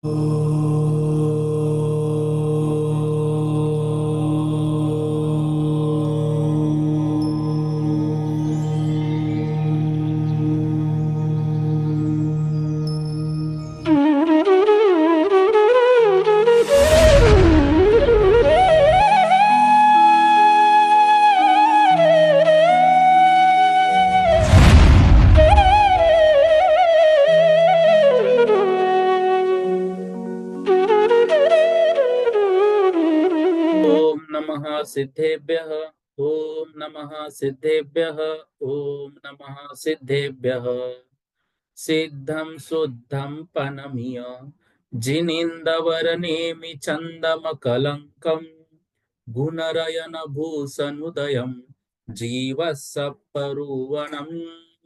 ओम नमः सिद्धेभ्यः। ओम नमः सिद्धेभ्यः। ओम नमः सिद्धेभ्यः। सिद्धं शुद्धं पनमिय जिनिन्दवरनेमि चन्दमकलङ्कम् गुणरयन भूषणुदयं जीवसपरुवणं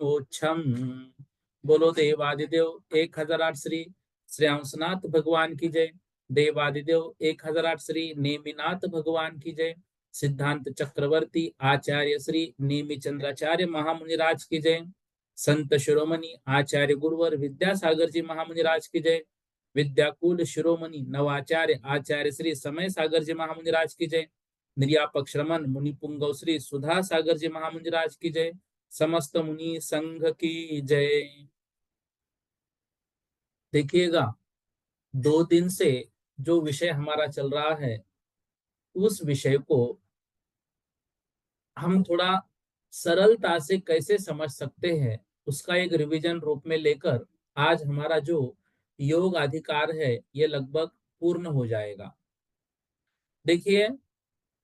मोक्षम। बोलो देवादिदेव 1008 श्री हंसनाथ भगवान की जय। देवादिदेव 1008 श्री नेमिनाथ भगवान की जय। सिद्धांत चक्रवर्ती आचार्य श्री नेमि चंद्राचार्य महामुनिराज की जय। संत शिरोमणि आचार्य गुरुवर विद्यासागर जी महामुनिराज की जय। विद्याकुल शिरोमणि नवाचार्य आचार्य श्री समय सागर जी महामुनिराज की जय। निर्यापक श्रमण मुनि पुंगव श्री सुधा सागर जी महामुनिराज की जय। समस्त मुनि संघ की जय। देखिएगा, 2 दिन से जो विषय हमारा चल रहा है, उस विषय को हम थोड़ा सरलता से कैसे समझ सकते हैं, उसका एक रिवीजन रूप में लेकर आज हमारा जो योग अधिकार है ये लगभग पूर्ण हो जाएगा। देखिए,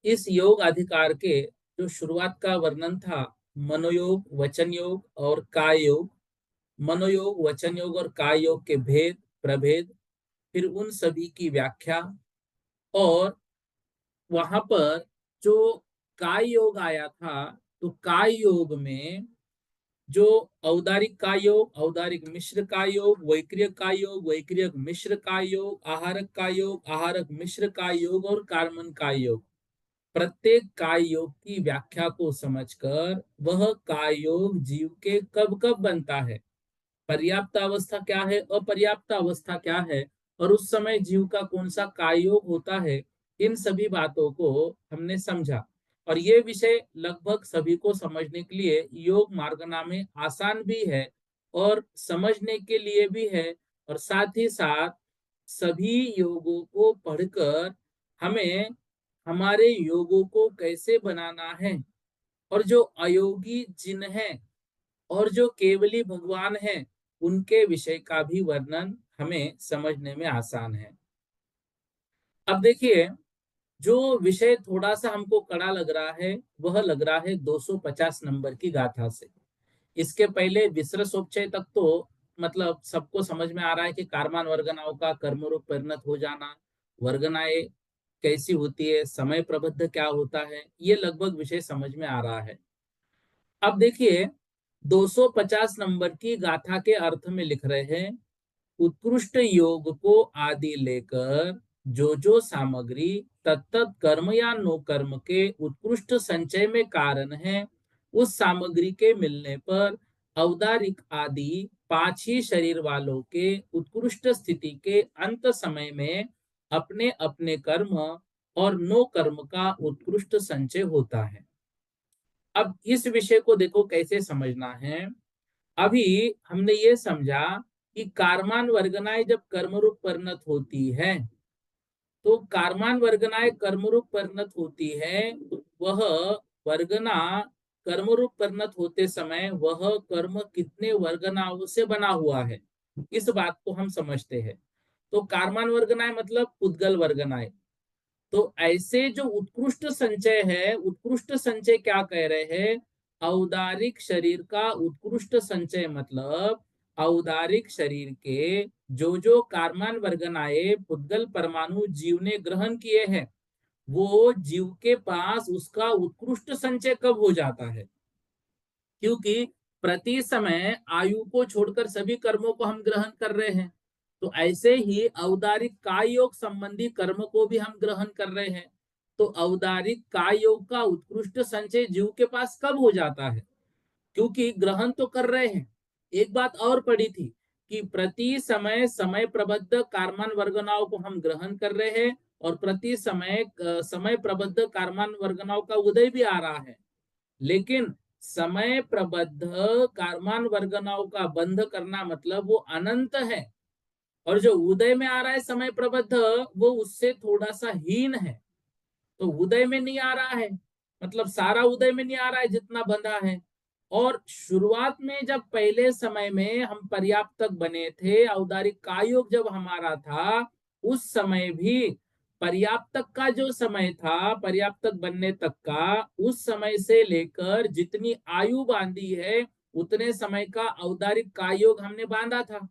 इस योग अधिकार के जो शुरुआत का वर्णन था, मनोयोग, वचन योग और काय योग, मनोयोग, वचन योग और काय योग के भेद, प्रभेद, फिर उन सभी की व्याख्या, और वहां पर जो काय योग आया था, तो काय योग में जो औदारिक काय योग, औदारिक मिश्र काय योग, वैक्रियक काय योग, वैक्रियक मिश्र काय योग, आहारक काय योग, आहारक मिश्र काय योग और कार्मन काय योग, प्रत्येक काय योग की व्याख्या को समझकर वह काय योग जीव के कब कब बनता है, पर्याप्त अवस्था क्या है, अपर्याप्त अवस्था क्या है, और उस समय जीव का कौन सा काय योग होता है, इन सभी बातों को हमने समझा। और ये विषय लगभग सभी को समझने के लिए योग मार्गना में आसान भी है और समझने के लिए भी है, और साथ ही साथ सभी योगों को पढ़कर हमें हमारे योगों को कैसे बनाना है, और जो अयोगी जिन हैं और जो केवली भगवान हैं, उनके विषय का भी वर्णन हमें समझने में आसान है। अब देखिए, जो विषय थोड़ा सा हमको कड़ा लग रहा है, वह लग रहा है 250 नंबर की गाथा से। इसके पहले विसर्गोपचय तक तो मतलब सबको समझ में आ रहा है कि कारमान वर्गनाओं का कर्मरूप परिणत हो जाना, वर्गनाएं कैसी होती है, समय प्रबद्ध क्या होता है, ये लगभग विषय समझ में आ रहा है। अब देखिए, 250 नंबर की गाथा के अर्थ में लिख रहे हैं, उत्कृष्ट योग को आदि लेकर जो जो सामग्री तत्त कर्म या नो कर्म के उत्कृष्ट संचय में कारण है, उस सामग्री के मिलने पर औदारिक आदि 5 ही शरीर वालों के उत्कृष्ट स्थिति के अंत समय में अपने अपने कर्म और नो कर्म का उत्कृष्ट संचय होता है। अब इस विषय को देखो कैसे समझना है। अभी हमने ये समझा कि कारमान वर्गनाएं जब कर्मरूप परिणत होती है, तो कारमान वर्गनाएं कर्मरूप परिणत होती है, तो वह वर्गना कर्मरूप परिणत होते समय वह कर्म कितने वर्गनाओं से बना हुआ है, इस बात को हम समझते हैं। तो कारमान वर्गनाएं मतलब उद्गल वर्गनाएं। तो ऐसे जो उत्कृष्ट संचय है, उत्कृष्ट संचय क्या कह रहे हैं, औदारिक शरीर का उत्कृष्ट संचय मतलब औदारिक शरीर के जो जो कार्मान वर्गनाए पुद्गल परमाणु जीव ने ग्रहण किए हैं, वो जीव के पास उसका उत्कृष्ट संचय कब हो जाता है, क्योंकि प्रति समय आयु को छोड़कर सभी कर्मों को हम ग्रहण कर रहे हैं, तो ऐसे ही औदारिक काय योग संबंधी कर्म को भी हम ग्रहण कर रहे हैं। तो औदारिक काय योग का उत्कृष्ट संचय जीव के पास कब हो जाता है, क्योंकि ग्रहण तो कर रहे हैं। एक बात और पड़ी थी कि प्रति समय समय प्रबद्ध कारमान वर्गनाओं को हम ग्रहण कर रहे हैं और प्रति समय समय प्रबद्ध कारमान वर्गनाओं का उदय भी आ रहा है, लेकिन समय प्रबद्ध कारमान वर्गनाओं का बंध करना मतलब वो अनंत है, और जो उदय में आ रहा है समय प्रबद्ध वो उससे थोड़ा सा हीन है। तो उदय में नहीं आ रहा है, मतलब सारा उदय में नहीं आ रहा है जितना बंधा है। और शुरुआत में जब पहले समय में हम पर्याप्तक बने थे, औदारिक कायोग जब हमारा था, उस समय भी पर्याप्तक का जो समय था पर्याप्तक बनने तक का, उस समय से लेकर जितनी आयु बांधी है उतने समय का औदारिक कायोग हमने बांधा था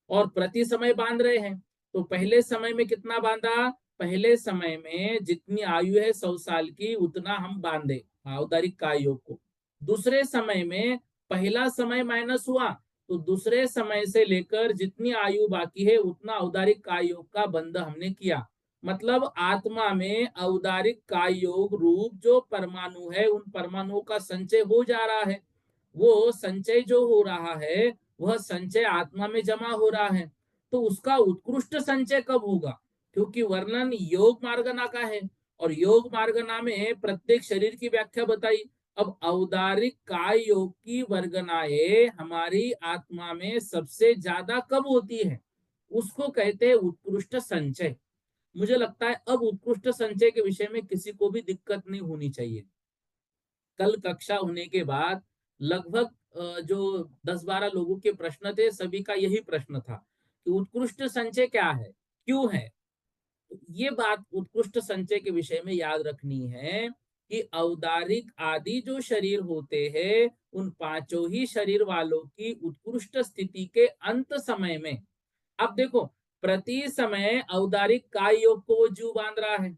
और प्रति समय बांध रहे हैं। तो पहले समय में कितना बांधा? पहले समय में जितनी आयु है 100 साल की उतना हम बांधे औदारिक कायोग को। दूसरे समय में पहला समय माइनस हुआ, तो दूसरे समय से लेकर जितनी आयु बाकी है उतना औदारिक कायोग का बंध हमने किया। मतलब आत्मा में औदारिक कायोग रूप जो परमाणु है उन परमाणुओं का संचय हो जा रहा है। वो संचय जो हो रहा है वह संचय आत्मा में जमा हो रहा है। तो उसका उत्कृष्ट संचय कब होगा? क्योंकि वर्णन योग मार्गना का है और योग मार्गना में प्रत्येक शरीर की व्याख्या बताई। अब औदारिक काय योग की वर्गनाएं हमारी आत्मा में सबसे ज्यादा कब होती है? उसको कहते हैं उत्कृष्ट संचय। मुझे लगता है अब उत्कृष्ट संचय के विषय में किसी को भी दिक्कत नहीं होनी चाहिए। कल कक्षा होने के बाद लगभग जो 10-12 लोगों के प्रश्न थे, सभी का यही प्रश्न था कि उत्कृष्ट संचय क्या है, क्यों है। तो ये बात उत्कृष्ट संचय के विषय में याद रखनी है कि औदारिक आदि जो शरीर होते हैं उन पांचों ही शरीर वालों की उत्कृष्ट स्थिति के अंत समय में, अब देखो, प्रति समय औदारिक काय योग को वो जीव बांध रहा है।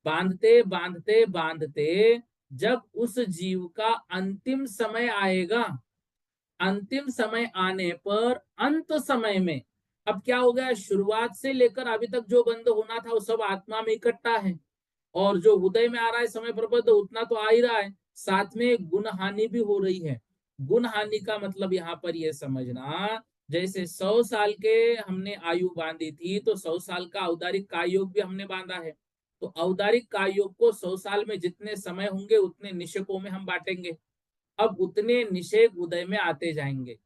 बांधते बांधते बांधते जब उस जीव का अंतिम समय आएगा, अंतिम समय आने पर अंत समय में अब क्या हो गया, शुरुआत से लेकर अभी तक जो बंद होना था वो सब आत्मा में इकट्ठा है, और जो उदय में आ रहा है समय प्रबद्ध उतना तो आ ही रहा है, साथ में गुण हानि भी हो रही है। गुण हानि का मतलब यहाँ पर यह समझना, जैसे 100 साल के हमने आयु बांधी थी तो 100 साल का औदारिक कायोग भी हमने बांधा है। तो औदारिक कायोग को 100 साल में जितने समय होंगे उतने निषेकों में हम बांटेंगे। अब उतने निषेक उदय में आते जाएंगे।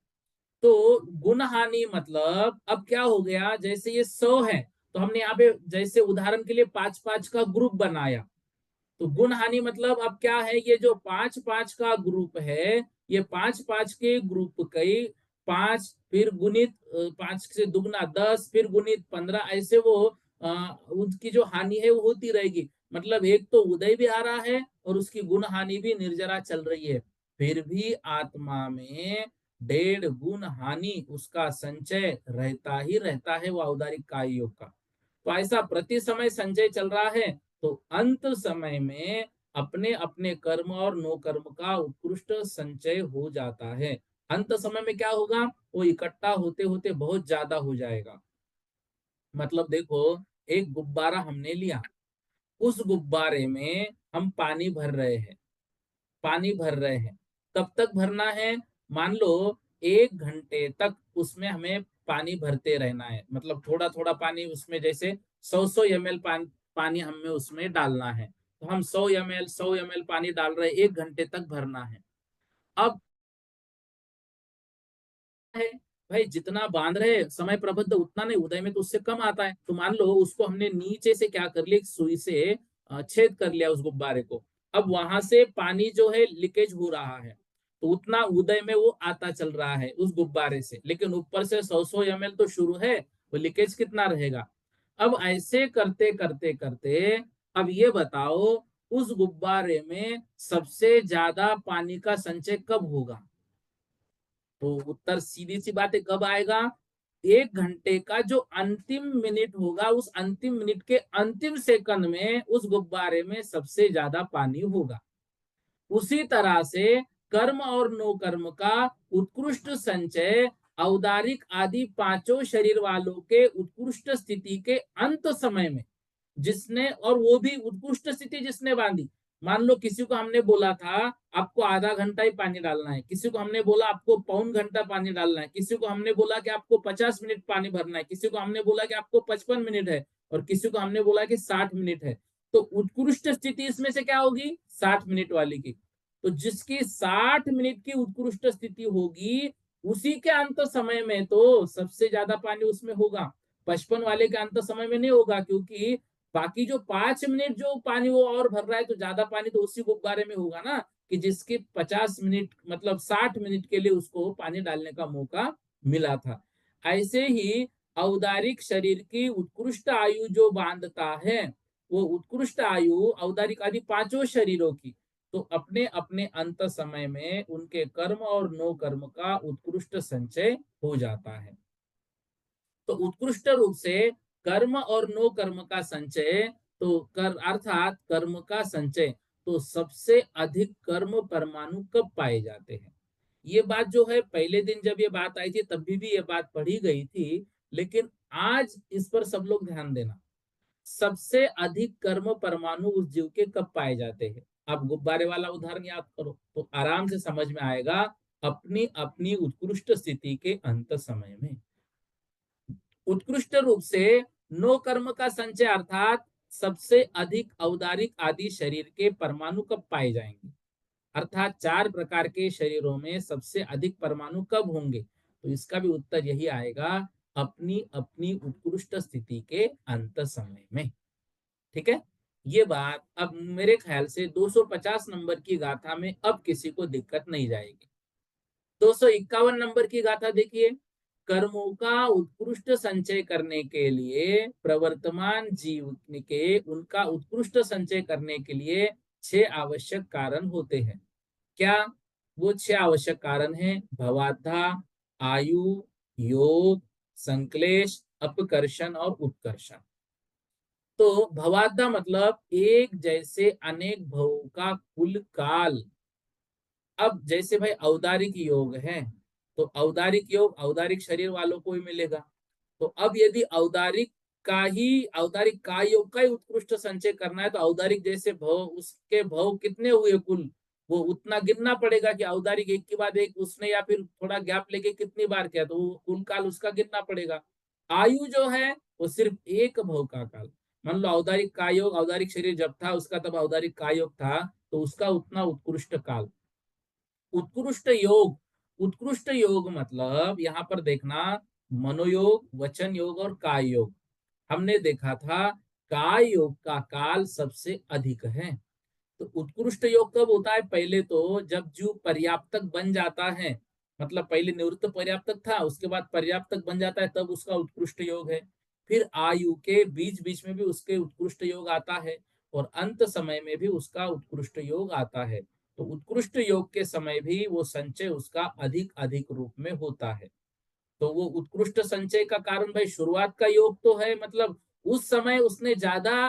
तो गुण हानि मतलब अब क्या हो गया, जैसे ये 100 है तो हमने यहाँ पे जैसे उदाहरण के लिए 5-5 का ग्रुप बनाया। तो गुण हानि मतलब अब क्या है, ये जो 5-5 का ग्रुप है, ये 5-5 के ग्रुप कई 5 फिर गुणित 5 से दुगना 10 फिर गुणित 15, ऐसे वो उनकी जो हानि है वो होती रहेगी। मतलब एक तो उदय भी आ रहा है और उसकी गुण हानि भी निर्जरा चल रही है, फिर भी आत्मा में 1.5 गुण हानि उसका संचय रहता ही रहता है वो औदारिक काय योग का। तो ऐसा प्रति समय संचय चल रहा है। तो अंत समय में अपने अपने कर्म और नो कर्म का उत्कृष्ट संचय हो जाता है। अंत समय में क्या होगा, वो इकट्ठा होते होते बहुत ज्यादा हो जाएगा। मतलब देखो, एक गुब्बारा हमने लिया, उस गुब्बारे में हम पानी भर रहे हैं, पानी भर रहे हैं। कब तक भरना है? मान लो 1 घंटे तक उसमें हमें पानी भरते रहना है। मतलब थोड़ा थोड़ा पानी उसमें, जैसे 100-100 ml पानी हमें उसमें डालना है, तो हम 100 ml पानी डाल रहे हैं, 1 घंटे तक भरना है। अब है भाई, जितना बांध रहे समय प्रबंध उतना नहीं, उदय में तो उससे कम आता है। तो मान लो उसको हमने नीचे से क्या कर लिया, एक सुई से छेद कर लिया उस गुब्बारे को। अब वहां से पानी जो है लीकेज हो रहा है, तो उतना उदय में वो आता चल रहा है उस गुब्बारे से, लेकिन ऊपर से 100-100 ml तो शुरू है, वो लीकेज कितना रहेगा। अब ऐसे करते करते करते अब ये बताओ, उस गुब्बारे में सबसे ज्यादा पानी का संचय कब होगा? तो उत्तर सीधी सी बात है, कब आएगा? 1 घंटे का जो अंतिम मिनट होगा, उस अंतिम मिनट के अंतिम सेकंड में उस गुब्बारे में सबसे ज्यादा पानी होगा। उसी तरह से कर्म और नो कर्म का उत्कृष्ट संचय औदारिक आदि पांचों शरीर वालों के उत्कृष्ट स्थिति के अंत समय में, जिसने, और वो भी उत्कृष्ट स्थिति जिसने बांधी, मान लो किसी को हमने बोला था आपको आधा घंटा ही पानी डालना है, किसी को हमने बोला आपको पौन घंटा पानी डालना है, किसी को हमने बोला कि आपको 50 मिनट पानी भरना है, किसी को हमने बोला कि आपको 55 मिनट है, और किसी को हमने बोला कि 60 मिनट है। तो उत्कृष्ट स्थिति इसमें से क्या होगी? 60 मिनट वाली की। तो जिसकी 60 मिनट की उत्कृष्ट स्थिति होगी उसी के अंत समय में तो सबसे ज्यादा पानी उसमें होगा। 55 वाले के अंत समय में नहीं होगा, क्योंकि बाकी जो 5 मिनट जो पानी वो और भर रहा है, तो ज्यादा पानी तो उसी गुब्बारे में होगा ना, कि जिसके 50 मिनट मतलब 60 मिनट के लिए उसको पानी डालने का मौका मिला था। ऐसे ही औदारिक शरीर की उत्कृष्ट आयु जो बांधता है, वो उत्कृष्ट आयु औदारिक आदि पांचों शरीरों की, तो अपने अपने अंत समय में उनके कर्म और नो कर्म का उत्कृष्ट संचय हो जाता है। तो उत्कृष्ट रूप से कर्म और नो कर्म का संचय, तो कर अर्थात कर्म का संचय, तो सबसे अधिक कर्म परमाणु कब पाए जाते हैं? ये बात जो है पहले दिन जब ये बात आई थी तब भी ये बात पढ़ी गई थी, लेकिन आज इस पर सब लोग ध्यान देना। सबसे अधिक कर्म परमाणु उस जीव के कब पाए जाते हैं? आप गुब्बारे वाला उदाहरण याद करो तो आराम से समझ में आएगा। अपनी अपनी उत्कृष्ट स्थिति के अंत समय में उत्कृष्ट रूप से नो कर्म का संचय अर्थात सबसे अधिक औदारिक आदि शरीर के परमाणु कब पाए जाएंगे, अर्थात 4 प्रकार के शरीरों में सबसे अधिक परमाणु कब होंगे? तो इसका भी उत्तर यही आएगा, अपनी अपनी उत्कृष्ट स्थिति के अंत समय में। ठीक है, ये बात अब मेरे ख्याल से 250 नंबर की गाथा में अब किसी को दिक्कत नहीं जाएगी। 251 नंबर की गाथा देखिए। कर्मों का उत्कृष्ट संचय करने के लिए प्रवर्तमान जीव के उनका उत्कृष्ट संचय करने के लिए 6 आवश्यक कारण होते हैं। क्या वो 6 आवश्यक कारण हैं? भवाद्धा, आयु, योग, संक्लेश, अपकर्षण और उत्कर्षण। तो भवाद्धा मतलब एक जैसे अनेक भवों का कुल काल। अब जैसे भाई औदारिक योग है, तो औदारिक योग औदारिक शरीर वालों को ही मिलेगा। तो अब यदि औदारिक का योग का ही उत्कृष्ट संचय करना है, तो औदारिक जैसे भव उसके भव कितने हुए कुल, वो उतना गिनना पड़ेगा कि औदारिक एक के बाद एक उसने या फिर थोड़ा गैप लेके कितनी बार किया, तो वो कुल काल उसका गिनना पड़ेगा। आयु जो है वो सिर्फ एक भव का काल। मान लो औदारिक का योग औदारिक शरीर जब था उसका तब औदारिक का योग था, तो उसका उतना उत्कृष्ट काल। उत्कृष्ट योग मतलब यहाँ पर देखना, मनोयोग, वचन योग और काय योग। हमने देखा था काय योग का काल सबसे अधिक है। तो उत्कृष्ट योग कब होता है? पहले तो जब जीव पर्याप्तक बन जाता है, मतलब पहले निवृत्त पर्याप्तक था उसके बाद पर्याप्तक बन जाता है, तब उसका उत्कृष्ट योग है। फिर आयु के बीच बीच में भी उसके उत्कृष्ट योग आता है, और अंत समय में भी उसका उत्कृष्ट योग आता है। तो उत्कृष्ट योग के समय भी वो संचय उसका अधिक अधिक रूप में होता है। तो वो उत्कृष्ट संचय का कारण भाई शुरुआत का योग तो है, मतलब उस समय उसने ज्यादा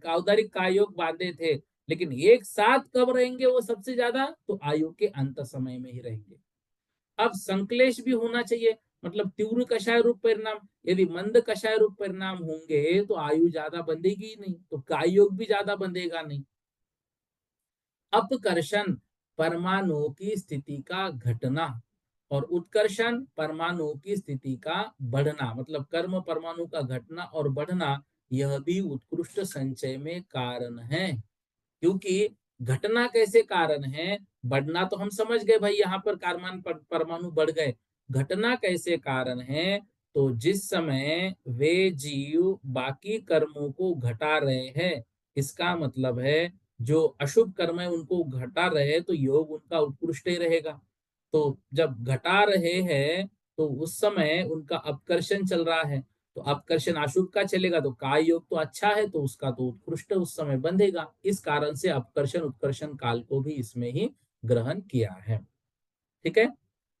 औदारिक का योग बांधे थे, लेकिन एक साथ कब रहेंगे वो सबसे ज्यादा? तो आयु के अंत समय में ही रहेंगे। अब संक्लेश भी होना चाहिए, मतलब तीव्र कषाय रूप परिणाम। यदि मंद कषाय रूप परिणाम होंगे तो आयु ज्यादा बंधेगी ही नहीं, तो काय योग भी ज्यादा बंधेगा नहीं। अपकर्षण परमाणु की स्थिति का घटना, और उत्कर्षण परमाणु की स्थिति का बढ़ना, मतलब कर्म परमाणु का घटना और बढ़ना, यह भी उत्कृष्ट संचय में कारण है। क्योंकि घटना कैसे कारण है, बढ़ना तो हम समझ गए भाई यहाँ पर कारमान परमाणु बढ़ गए। घटना कैसे कारण है? तो जिस समय वे जीव बाकी कर्मों को घटा रहे हैं, इसका मतलब है जो अशुभ कर्म है उनको घटा रहे हैं, तो योग उनका उत्कृष्ट ही रहेगा। तो जब घटा रहे हैं तो उस समय उनका अपकर्षण चल रहा है, तो अपकर्षण अशुभ का चलेगा, तो काय योग तो अच्छा है तो उसका तो उत्कृष्ट उस समय बंधेगा। इस कारण से अपकर्षण उत्कर्षण काल को भी इसमें ही ग्रहण किया है। ठीक है,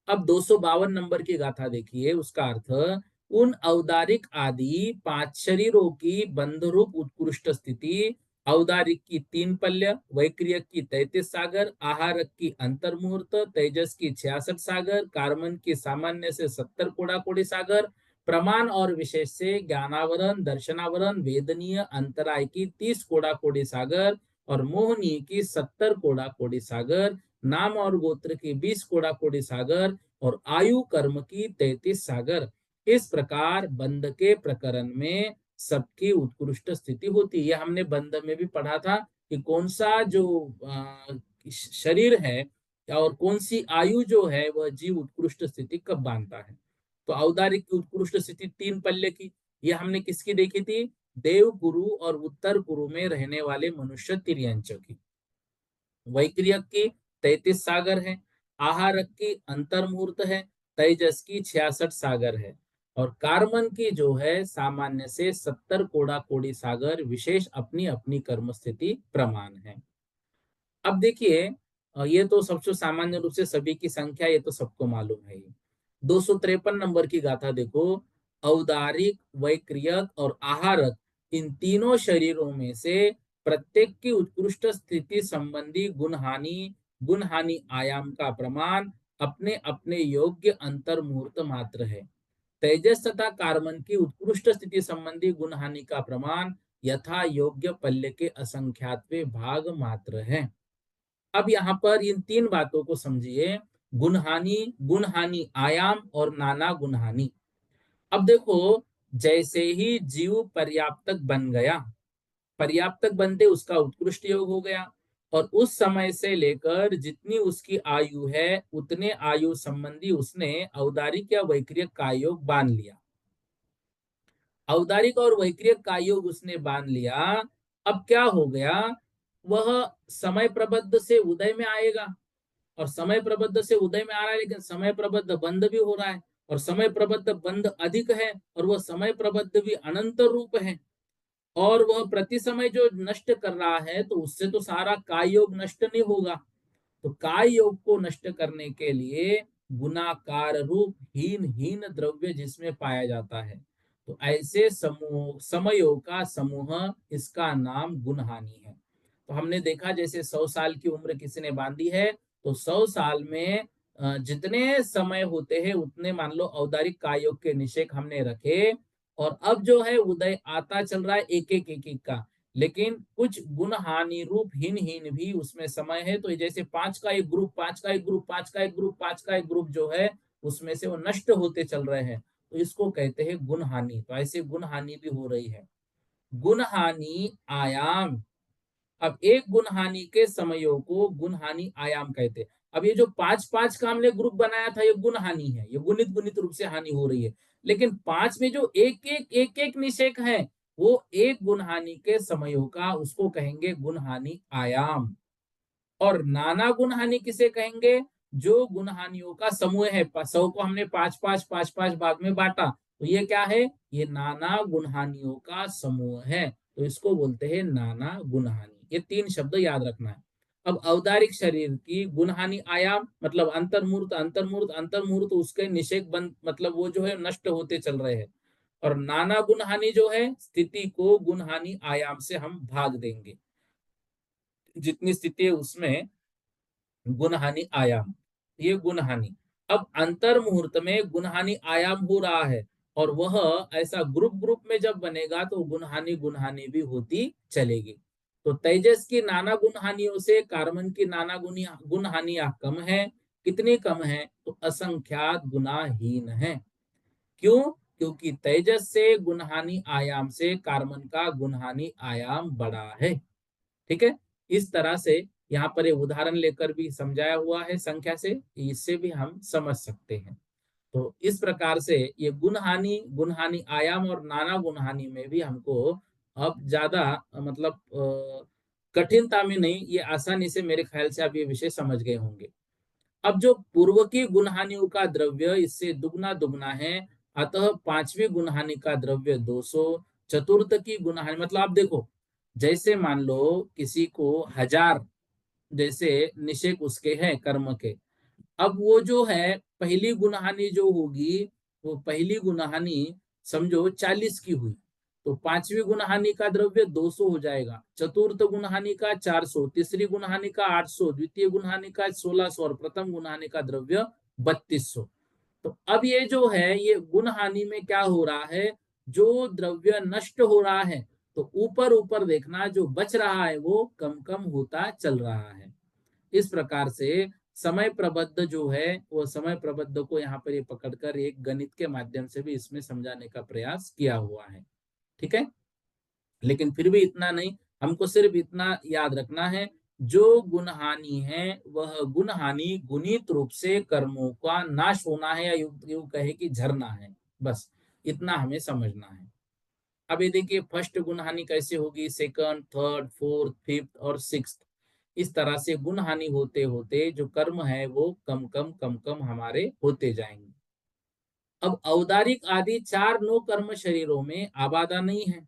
अब 252 नंबर की गाथा देखिए, उसका अर्थ, उन औदारिक आदि 5 शरीरों की बंध रूप उत्कृष्ट स्थिति, औदारिक की 3 पल्य, वैक्रियक की 33 सागर, आहारक की अंतर्मुहूर्त, तेजस की 66 सागर, कार्मन की सामान्य से 70 कोड़ा कोड़ी सागर, प्रमाण और विशेष से ज्ञानावरण दर्शनावरण वेदनीय अंतराय की 30 कोड़ा कोड़ी सागर, और मोहनी की 70 कोड़ा कोड़ी सागर, नाम और गोत्र की 20 कोड़ा कोड़ी सागर और आयु कर्म की 33 सागर। इस प्रकार बंध के प्रकरण में सबकी उत्कृष्ट स्थिति होती है। यह हमने बंध में भी पढ़ा था कि कौन सा जो शरीर है और कौन सी आयु जो है वह जीव उत्कृष्ट स्थिति कब बांधता है। तो औदारिक की उत्कृष्ट स्थिति 3 पल्ले की, यह हमने किसकी देखी थी? देव गुरु और उत्तर गुरु में रहने वाले मनुष्य तिर्यंच की। वैक्रियक की 33 सागर है, आहारक की अंतर्मुहूर्त है, तेजस की 66 सागर है और कार्मन की जो है सामान्य से 70 कोड़ा कोड़ी सागर विशेष अपनी अपनी कर्म स्थिति प्रमाण है। अब देखिए, ये तो सबसे सामान्य रूप से सभी की संख्या, ये तो सबको मालूम है। 253 नंबर की गाथा देखो। औदारिक, वैक्रियक और आहारक, इन तीनों शरीरों में से प्रत्येक की उत्कृष्ट स्थिति संबंधी गुण हानि आयाम का प्रमाण अपने अपने योग्य अंतर मुहूर्त मात्र है। तेजस तथा कार्बन की उत्कृष्ट स्थिति संबंधी गुण हानि का प्रमाण यथा योग्य पल्ले के असंख्यातवे भाग मात्र है। अब यहाँ पर इन 3 बातों को समझिए, गुण हानि आयाम और नाना गुण हानि। अब देखो, जैसे ही जीव पर्याप्तक बन गया, पर्याप्तक बनते उसका उत्कृष्ट योग हो गया और उस समय से लेकर जितनी उसकी आयु है उतने आयु संबंधी उसने औदारिक या वैक्रियक का योग बांध लिया। औदारिक और वैक्रियक का योग उसने बांध लिया। अब क्या हो गया, वह समय प्रबद्ध से उदय में आएगा और समय प्रबद्ध से उदय में आ रहा है, लेकिन समय प्रबद्ध बंद भी हो रहा है और समय प्रबद्ध बंद अधिक है और वह समय प्रबद्ध भी अनंत रूप है और वह प्रति समय जो नष्ट कर रहा है तो उससे तो सारा काय योग नष्ट नहीं होगा। तो काय योग को नष्ट करने के लिए गुणाकार रूप हीन हीन द्रव्य जिसमें पाया जाता है, तो ऐसे समूह समयों का समूह, इसका नाम गुणहानि है। तो हमने देखा जैसे 100 साल की उम्र किसी ने बांधी है तो 100 साल में जितने समय होते हैं उतने मान लो औदारिक काय योग के निषेक हमने रखे और अब जो है उदय आता चल रहा है एक एक का, लेकिन कुछ गुण हानि रूप हीन हीन भी उसमें समय है। तो जैसे 5 का एक ग्रुप, 5 का एक ग्रुप, 5 का एक ग्रुप, 5 का एक ग्रुप जो है उसमें से वो नष्ट होते चल रहे हैं, तो इसको कहते हैं गुण हानि। तो ऐसे गुण हानि भी हो रही है। गुण हानि आयाम, अब एक गुण हानि के समयों को गुण हानि आयाम कहते हैं। अब ये जो 5-5 का हमने ग्रुप बनाया था ये गुण हानि है, ये गुणित गुणित रूप से हानि हो रही है। लेकिन 5 में जो एक एक निषेक है वो एक गुण हानि के समयों का, उसको कहेंगे गुण हानि आयाम। और नाना गुण हानि किसे कहेंगे? जो गुण हानियों का समूह है। 100 को हमने 5-5 भाग में बांटा, तो ये क्या है? ये नाना गुण हानियों का समूह है, तो इसको बोलते हैं नाना गुण हानि। ये 3 शब्द याद रखना है। अब औदारिक शरीर की गुण हानि आयाम मतलब अंतर्मूर्त अंतर्मूर्त अंतर्मूर्त, उसके निषेक बंद मतलब वो जो है नष्ट होते चल रहे हैं। और नाना गुण हानि जो है स्थिति को गुण हानि आयाम से हम भाग देंगे, जितनी स्थिति है उसमें गुण हानि आयाम, ये गुण हानि। अब अंतर मुहूर्त में गुण हानि आयाम हो रहा है और वह ऐसा ग्रुप ग्रुप में जब बनेगा तो गुण हानि भी होती चलेगी। तो तेजस की नाना गुण हानियों से कार्बन की नाना गुण हानियां कम है। कितनी कम है? तो असंख्यात गुणाहीन है। क्यों? क्योंकि तेजस से गुणहानि आयाम से कार्बन का गुणहानि आयाम बड़ा है। ठीक है, इस तरह से यहाँ पर एक उदाहरण लेकर भी समझाया हुआ है संख्या से, इससे भी हम समझ सकते हैं। तो इस प्रकार से ये गुण हानि आयाम और नाना गुण हानि में भी हमको अब ज्यादा मतलब कठिनता में नहीं, ये आसानी से मेरे ख्याल से आप ये विषय समझ गए होंगे। अब जो पूर्व की गुण हानियों का द्रव्य इससे दुगना दुगना है, अतः पांचवी गुण हानि का द्रव्य 200। चतुर्थ की गुण हानि मतलब आप देखो, जैसे मान लो किसी को 1000 जैसे निषेक उसके हैं कर्म के, अब वो जो है पहली गुणहानि जो होगी, वो पहली गुणहानि समझो 40 की हुई, तो पांचवी गुणहानि का द्रव्य 200 हो जाएगा, चतुर्थ गुणहानि का 400, तीसरी गुणहानि का 800, द्वितीय गुणहानि का 1600 और प्रथम गुणहानि का द्रव्य 3200। तो अब ये जो है ये गुण हानि में क्या हो रहा है, जो द्रव्य नष्ट हो रहा है तो ऊपर ऊपर देखना, जो बच रहा है वो कम कम होता चल रहा है। इस प्रकार से समय प्रबंध जो है, वो समय प्रबंध को यहाँ पर ये पकड़कर एक गणित के माध्यम से भी इसमें समझाने का प्रयास किया हुआ है। ठीक है, लेकिन फिर भी इतना नहीं, हमको सिर्फ इतना याद रखना है, जो गुणहानि है वह गुणहानि गुणित रूप से कर्मों का नाश होना है, या यूं कहे कि झरना है। बस इतना हमें समझना है। अब ये देखिए, फर्स्ट गुणहानि कैसे होगी, सेकंड, थर्ड, फोर्थ, फिफ्थ और सिक्स्थ, इस तरह से गुणहानि होते होते जो कर्म है वो कम कम हमारे होते जाएंगे। अब औदारिक आदि चार नो कर्म शरीरों में आबादा नहीं है,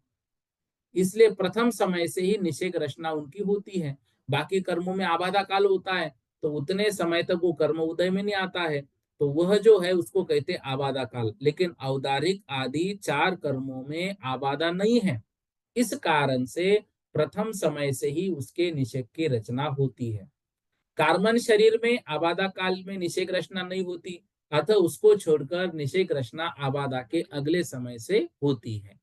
इसलिए प्रथम समय से ही निषेक रचना उनकी होती है। बाकी कर्मों में आबादा काल होता है, तो उतने समय तक वो कर्म उदय में नहीं आता है, तो वह जो है उसको कहते हैं आबादा काल। लेकिन औदारिक आदि चार कर्मों में आबादा नहीं है, इस कारण से प्रथम समय से ही उसके निषेक की रचना होती है। कार्बन शरीर में आबादा काल में निषेक रचना नहीं होती, अतः उसको छोड़कर निषेक रचना आबादा के अगले समय से होती है।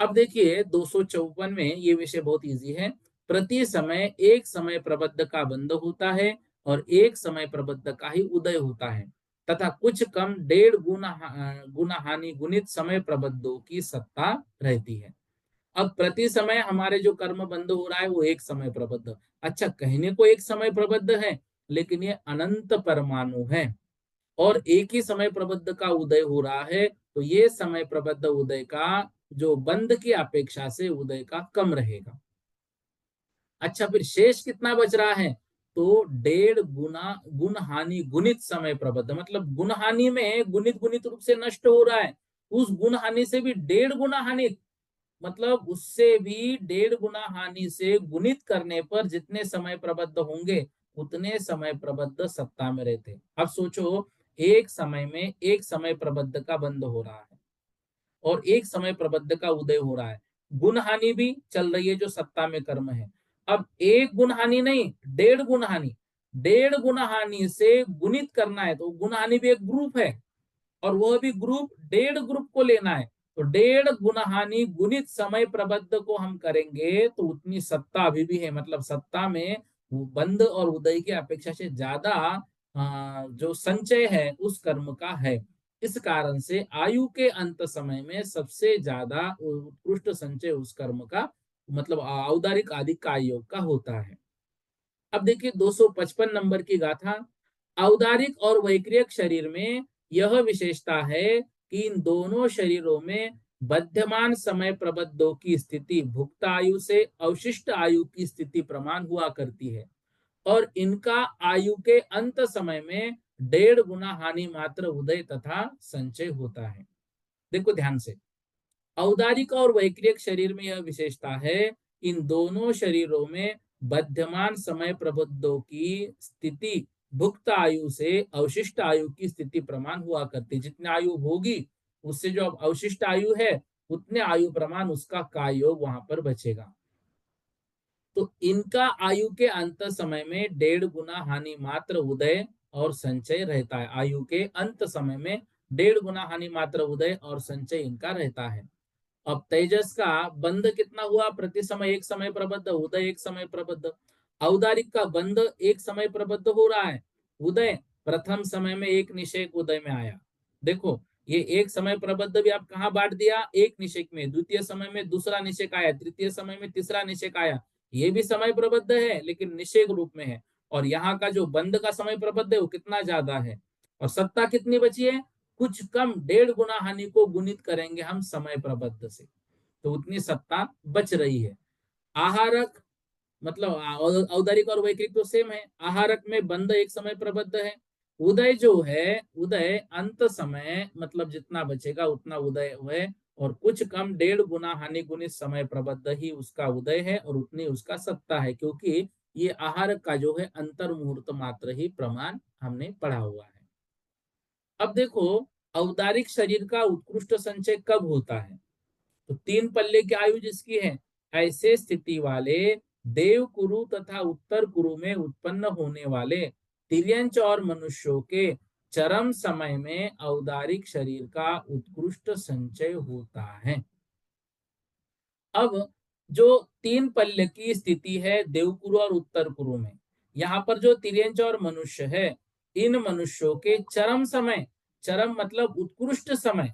अब देखिए 254 में ये विषय बहुत इजी है। प्रति समय एक समय प्रबद्ध का बंध होता है और एक समय प्रबद्ध का ही उदय होता है, तथा कुछ कम 1.5 गुना हानि गुणित समय प्रबद्धों की सत्ता रहती है। अब प्रति समय हमारे जो कर्म बंध हो रहा है वो एक समय प्रबद्ध, अच्छा कहने को एक समय प्रबद्ध है, लेकिन ये अनंत परमाणु है और एक ही समय प्रबद्ध का उदय हो रहा है, तो ये समय प्रबद्ध उदय का जो बंध की अपेक्षा से उदय का कम रहेगा। अच्छा, फिर शेष कितना बच रहा है, तो 1.5 गुना गुण हानि गुणित समय प्रबद्ध, मतलब गुण हानि में गुणित गुणित रूप से नष्ट हो रहा है, उस गुण हानि से भी 1.5 गुना हानि, मतलब उससे भी 1.5 गुना हानि से गुणित करने पर जितने समय प्रबद्ध होंगे उतने समय प्रबद्ध सत्ता में रहते। अब सोचो, एक समय में एक समय प्रबद्ध का बंद हो रहा है और एक समय प्रबद्ध का उदय हो रहा है, गुण हानि भी चल रही है जो सत्ता में कर्म है। अब एक गुण हानि नहीं, 1.5 गुण हानि, 1.5 गुण हानि से गुणित करना है, तो गुण हानि भी एक ग्रुप है और वह भी ग्रुप 1.5 ग्रुप को लेना है, तो 1.5 गुणहानि गुणित समय प्रबद्ध को हम करेंगे तो उतनी सत्ता अभी भी है, मतलब सत्ता में वो बंध और उदय की अपेक्षा से ज्यादा जो संचय है उस कर्म का है। इस कारण से आयु के अंत समय में सबसे ज्यादा उत्कृष्ट संचय उस कर्म का, मतलब औदारिक आदि का योग का होता है। अब देखिए 255 नंबर की गाथा। औदारिक और वैक्रियक शरीर में यह विशेषता है कि इन दोनों शरीरों में बध्यमान समय प्रबद्धों की स्थिति भुक्त आयु से अवशिष्ट आयु की स्थिति प्रमाण हुआ करती है और इनका आयु के अंत समय में 1.5 गुना हानि मात्र उदय तथा संचय होता है। देखो ध्यान से, औदारिक और वैक्रियक शरीर में यह विशेषता है, इन दोनों शरीरों में बध्यमान समय प्रबद्धों की स्थिति भुक्त आयु से अवशिष्ट आयु की स्थिति प्रमाण हुआ करती, जितनी आयु होगी उससे जो अब अवशिष्ट आयु है उतने आयु प्रमाण उसका का योग वहां पर बचेगा। तो इनका आयु के अंत समय में 1.5 गुना हानि मात्र उदय और संचय रहता है, आयु के अंत समय में 1.5 गुना हानि मात्र उदय और संचय इनका रहता है। अब तेजस का बंध कितना हुआ, प्रति समय एक समय प्रबद्ध, उदय एक समय प्रबद्ध। औदारिक का बंध एक समय प्रबद्ध हो रहा है, उदय प्रथम समय में एक निषेक उदय में आया। देखो ये एक समय प्रबद्ध भी आप कहाँ बांट दिया, एक निषेक में, द्वितीय समय में दूसरा निषेक आया, तृतीय समय में तीसरा निषेक आया, ये भी समय प्रबद्ध है लेकिन निषेक रूप में है। और यहाँ का जो बंध का समय प्रबद्ध है वो कितना ज्यादा है, और सत्ता कितनी बची है, कुछ कम 1.5 गुना हानि को गुणित करेंगे हम समय प्रबद्ध से, तो उतनी सत्ता बच रही है। आहारक, मतलब औदारिक और वैक्रिक तो सेम है, आहारक में बंध एक समय प्रबद्ध है, उदय जो है उदय अंत समय, मतलब जितना बचेगा उतना उदय है, और कुछ कम 1.5 गुना हानि गुणित समय प्रबद्ध ही उसका उदय है और उतनी उसका सत्ता है, क्योंकि ये आहारक का जो है अंतर मुहूर्त मात्र ही प्रमाण हमने पढ़ा हुआ है। अब देखो, औदारिक शरीर का उत्कृष्ट संचय कब होता है, तो 3 पल्ले की आयु जिसकी है, ऐसे स्थिति वाले देव कुरु तथा उत्तर कुरु में उत्पन्न होने वाले तिर्यंच और मनुष्यों के चरम समय में औदारिक शरीर का उत्कृष्ट संचय होता है। अब जो तीन पल्ले की स्थिति है देवकुरु और उत्तर कुरु में, यहाँ पर जो तिर्यंच और मनुष्य है, इन मनुष्यों के चरम समय, चरम मतलब उत्कृष्ट समय,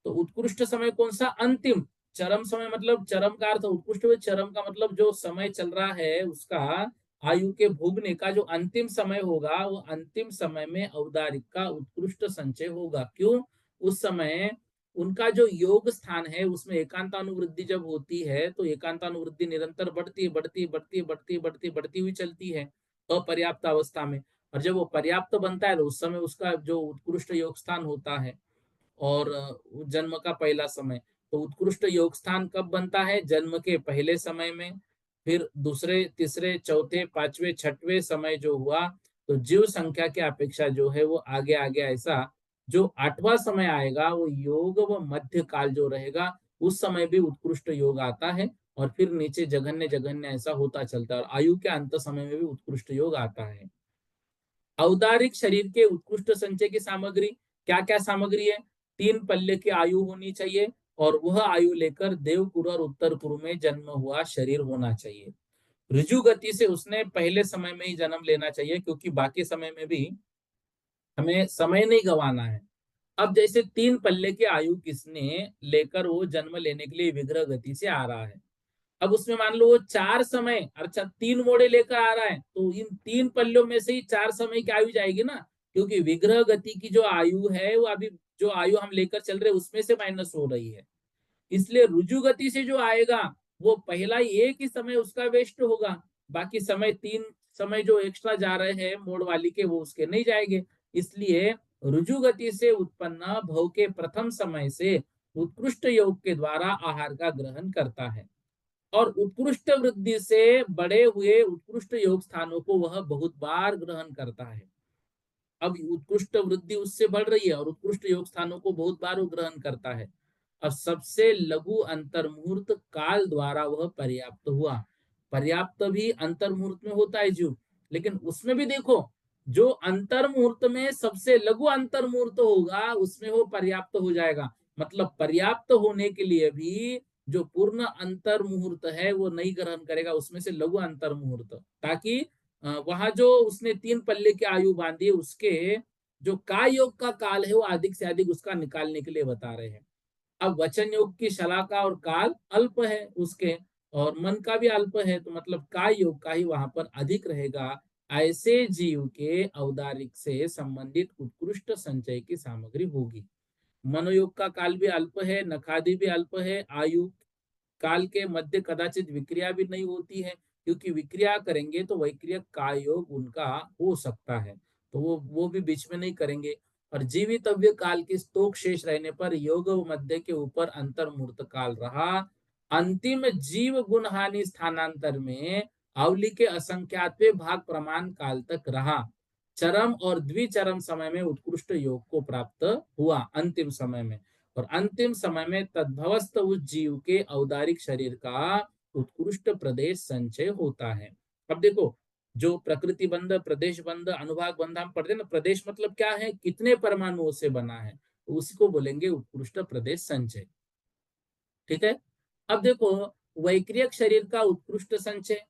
तो उत्कृष्ट समय कौन सा? अंतिम। चरम समय मतलब, चरम का अर्थ उत्कृष्ट, चरम का मतलब जो समय चल रहा है उसका आयु के भोगने का जो अंतिम समय होगा, वो अंतिम समय में औदारिक का उत्कृष्ट संचय होगा। क्यों? उस समय उनका जो योग स्थान है उसमें एकांतानुवृद्धि जब होती है तो एकांतानुवृद्धि निरंतर बढ़ती बढ़ती बढ़ती बढ़ती बढ़ती बढ़ती हुई चलती है अपर्याप्त अवस्था में, और जब वो पर्याप्त बनता है तो उस समय उसका जो उत्कृष्ट योग स्थान होता है। और जन्म का पहला समय, तो उत्कृष्ट योग स्थान कब बनता है? जन्म के पहले समय में। फिर दूसरे, तीसरे, चौथे, पांचवें, छठवें समय जो हुआ, तो जीव संख्या की अपेक्षा जो है वो आगे आगे ऐसा जो आठवां समय आएगा वो योग व मध्य काल जो रहेगा, उस समय भी उत्कृष्ट योग आता है। और फिर नीचे जघन्य जघन्य ऐसा होता चलता है, और आयु के अंत समय में भी उत्कृष्ट योग आता है। औदारिक शरीर के उत्कृष्ट संचय की सामग्री, क्या क्या सामग्री है? तीन पल्ले की आयु होनी चाहिए, और वह आयु लेकर देवकुरु और उत्तर कुरु में जन्म हुआ शरीर होना चाहिए। ऋजु गति से उसने पहले समय में ही जन्म लेना चाहिए, क्योंकि बाकी समय में भी हमें समय नहीं गंवाना है। अब जैसे तीन पल्ले की आयु किसने लेकर वो जन्म लेने के लिए विग्रह गति से आ रहा है, अब उसमें मान लो वो चार समय, अच्छा तीन मोड़े लेकर आ रहा है, तो इन तीन पल्लों में से ही चार समय की आयु जाएगी ना, क्योंकि विग्रह गति की जो आयु है वो अभी जो आयु हम लेकर चल रहे उसमें से माइनस हो रही है। इसलिए रुजु गति से जो आएगा वो पहला ही एक ही समय उसका वेस्ट होगा, बाकी समय तीन समय जो एक्स्ट्रा जा रहे हैं मोड़ वाली के वो उसके नहीं जाएंगे। इसलिए रुजु गति से उत्पन्न भव के प्रथम समय से उत्कृष्ट योग के द्वारा आहार का ग्रहण करता है, और उत्कृष्ट वृद्धि से बड़े हुए उत्कृष्ट योग स्थानों को वह बहुत बार ग्रहण करता है। अब उत्कृष्ट वृद्धि उससे बढ़ रही है और उत्कृष्ट योग स्थानों को बहुत बार वो ग्रहण करता है। अब सबसे लघु अंतर मुहूर्त काल द्वारा वह पर्याप्त हुआ। पर्याप्त भी अंतर मुहूर्त में होता है जीव, लेकिन उसमें भी देखो, जो अंतर मुहूर्त में सबसे लघु अंतर मुहूर्त होगा उसमें वो पर्याप्त हो जाएगा। मतलब पर्याप्त होने के लिए भी जो पूर्ण अंतर मुहूर्त है वो नहीं ग्रहण करेगा, उसमें से लघु अंतर मुहूर्त, ताकि वहां जो उसने तीन पल्ले की आयु बांधी उसके जो काय योग का काल है वो अधिक से अधिक उसका निकालने के लिए बता रहे हैं। अब वचन योग की शलाका और काल अल्प है उसके, और मन का भी अल्प है, तो मतलब काय योग का ही वहां पर अधिक रहेगा। ऐसे जीव के औदारिक से संबंधित उत्कृष्ट संचय की सामग्री होगी। मनोयोग का काल भी अल्प है, नखादि भी अल्प है, आयु काल के मध्य कदाचित विक्रिया भी नहीं होती है, क्योंकि विक्रिया करेंगे तो वैक्रिय काय योग उनका हो सकता है, तो वो भी बीच में नहीं करेंगे। और जीवितव्य काल की स्तोक शेष रहने पर योग मध्य के ऊपर अंतर्मूर्त काल रहा। अंतिम जीव गुण हानि स्थानांतर में अवली के असंख्यात्वे भाग प्रमाण काल तक रहा। चरम और द्विचरम समय में उत्कृष्ट योग को प्राप्त हुआ अंतिम समय में, और अंतिम समय में तद्भवस्थ उस जीव के औदारिक शरीर का उत्कृष्ट प्रदेश संचय होता है। अब देखो, जो प्रकृति बंध, प्रदेश बंध, अनुभाग बंध हम पढ़ते हैं ना, प्रदेश मतलब क्या है, कितने परमाणुओं से बना है, तो उसी को बोलेंगे उत्कृष्ट प्रदेश संचय। ठीक है। अब देखो, वैक्रियक शरीर का उत्कृष्ट संचय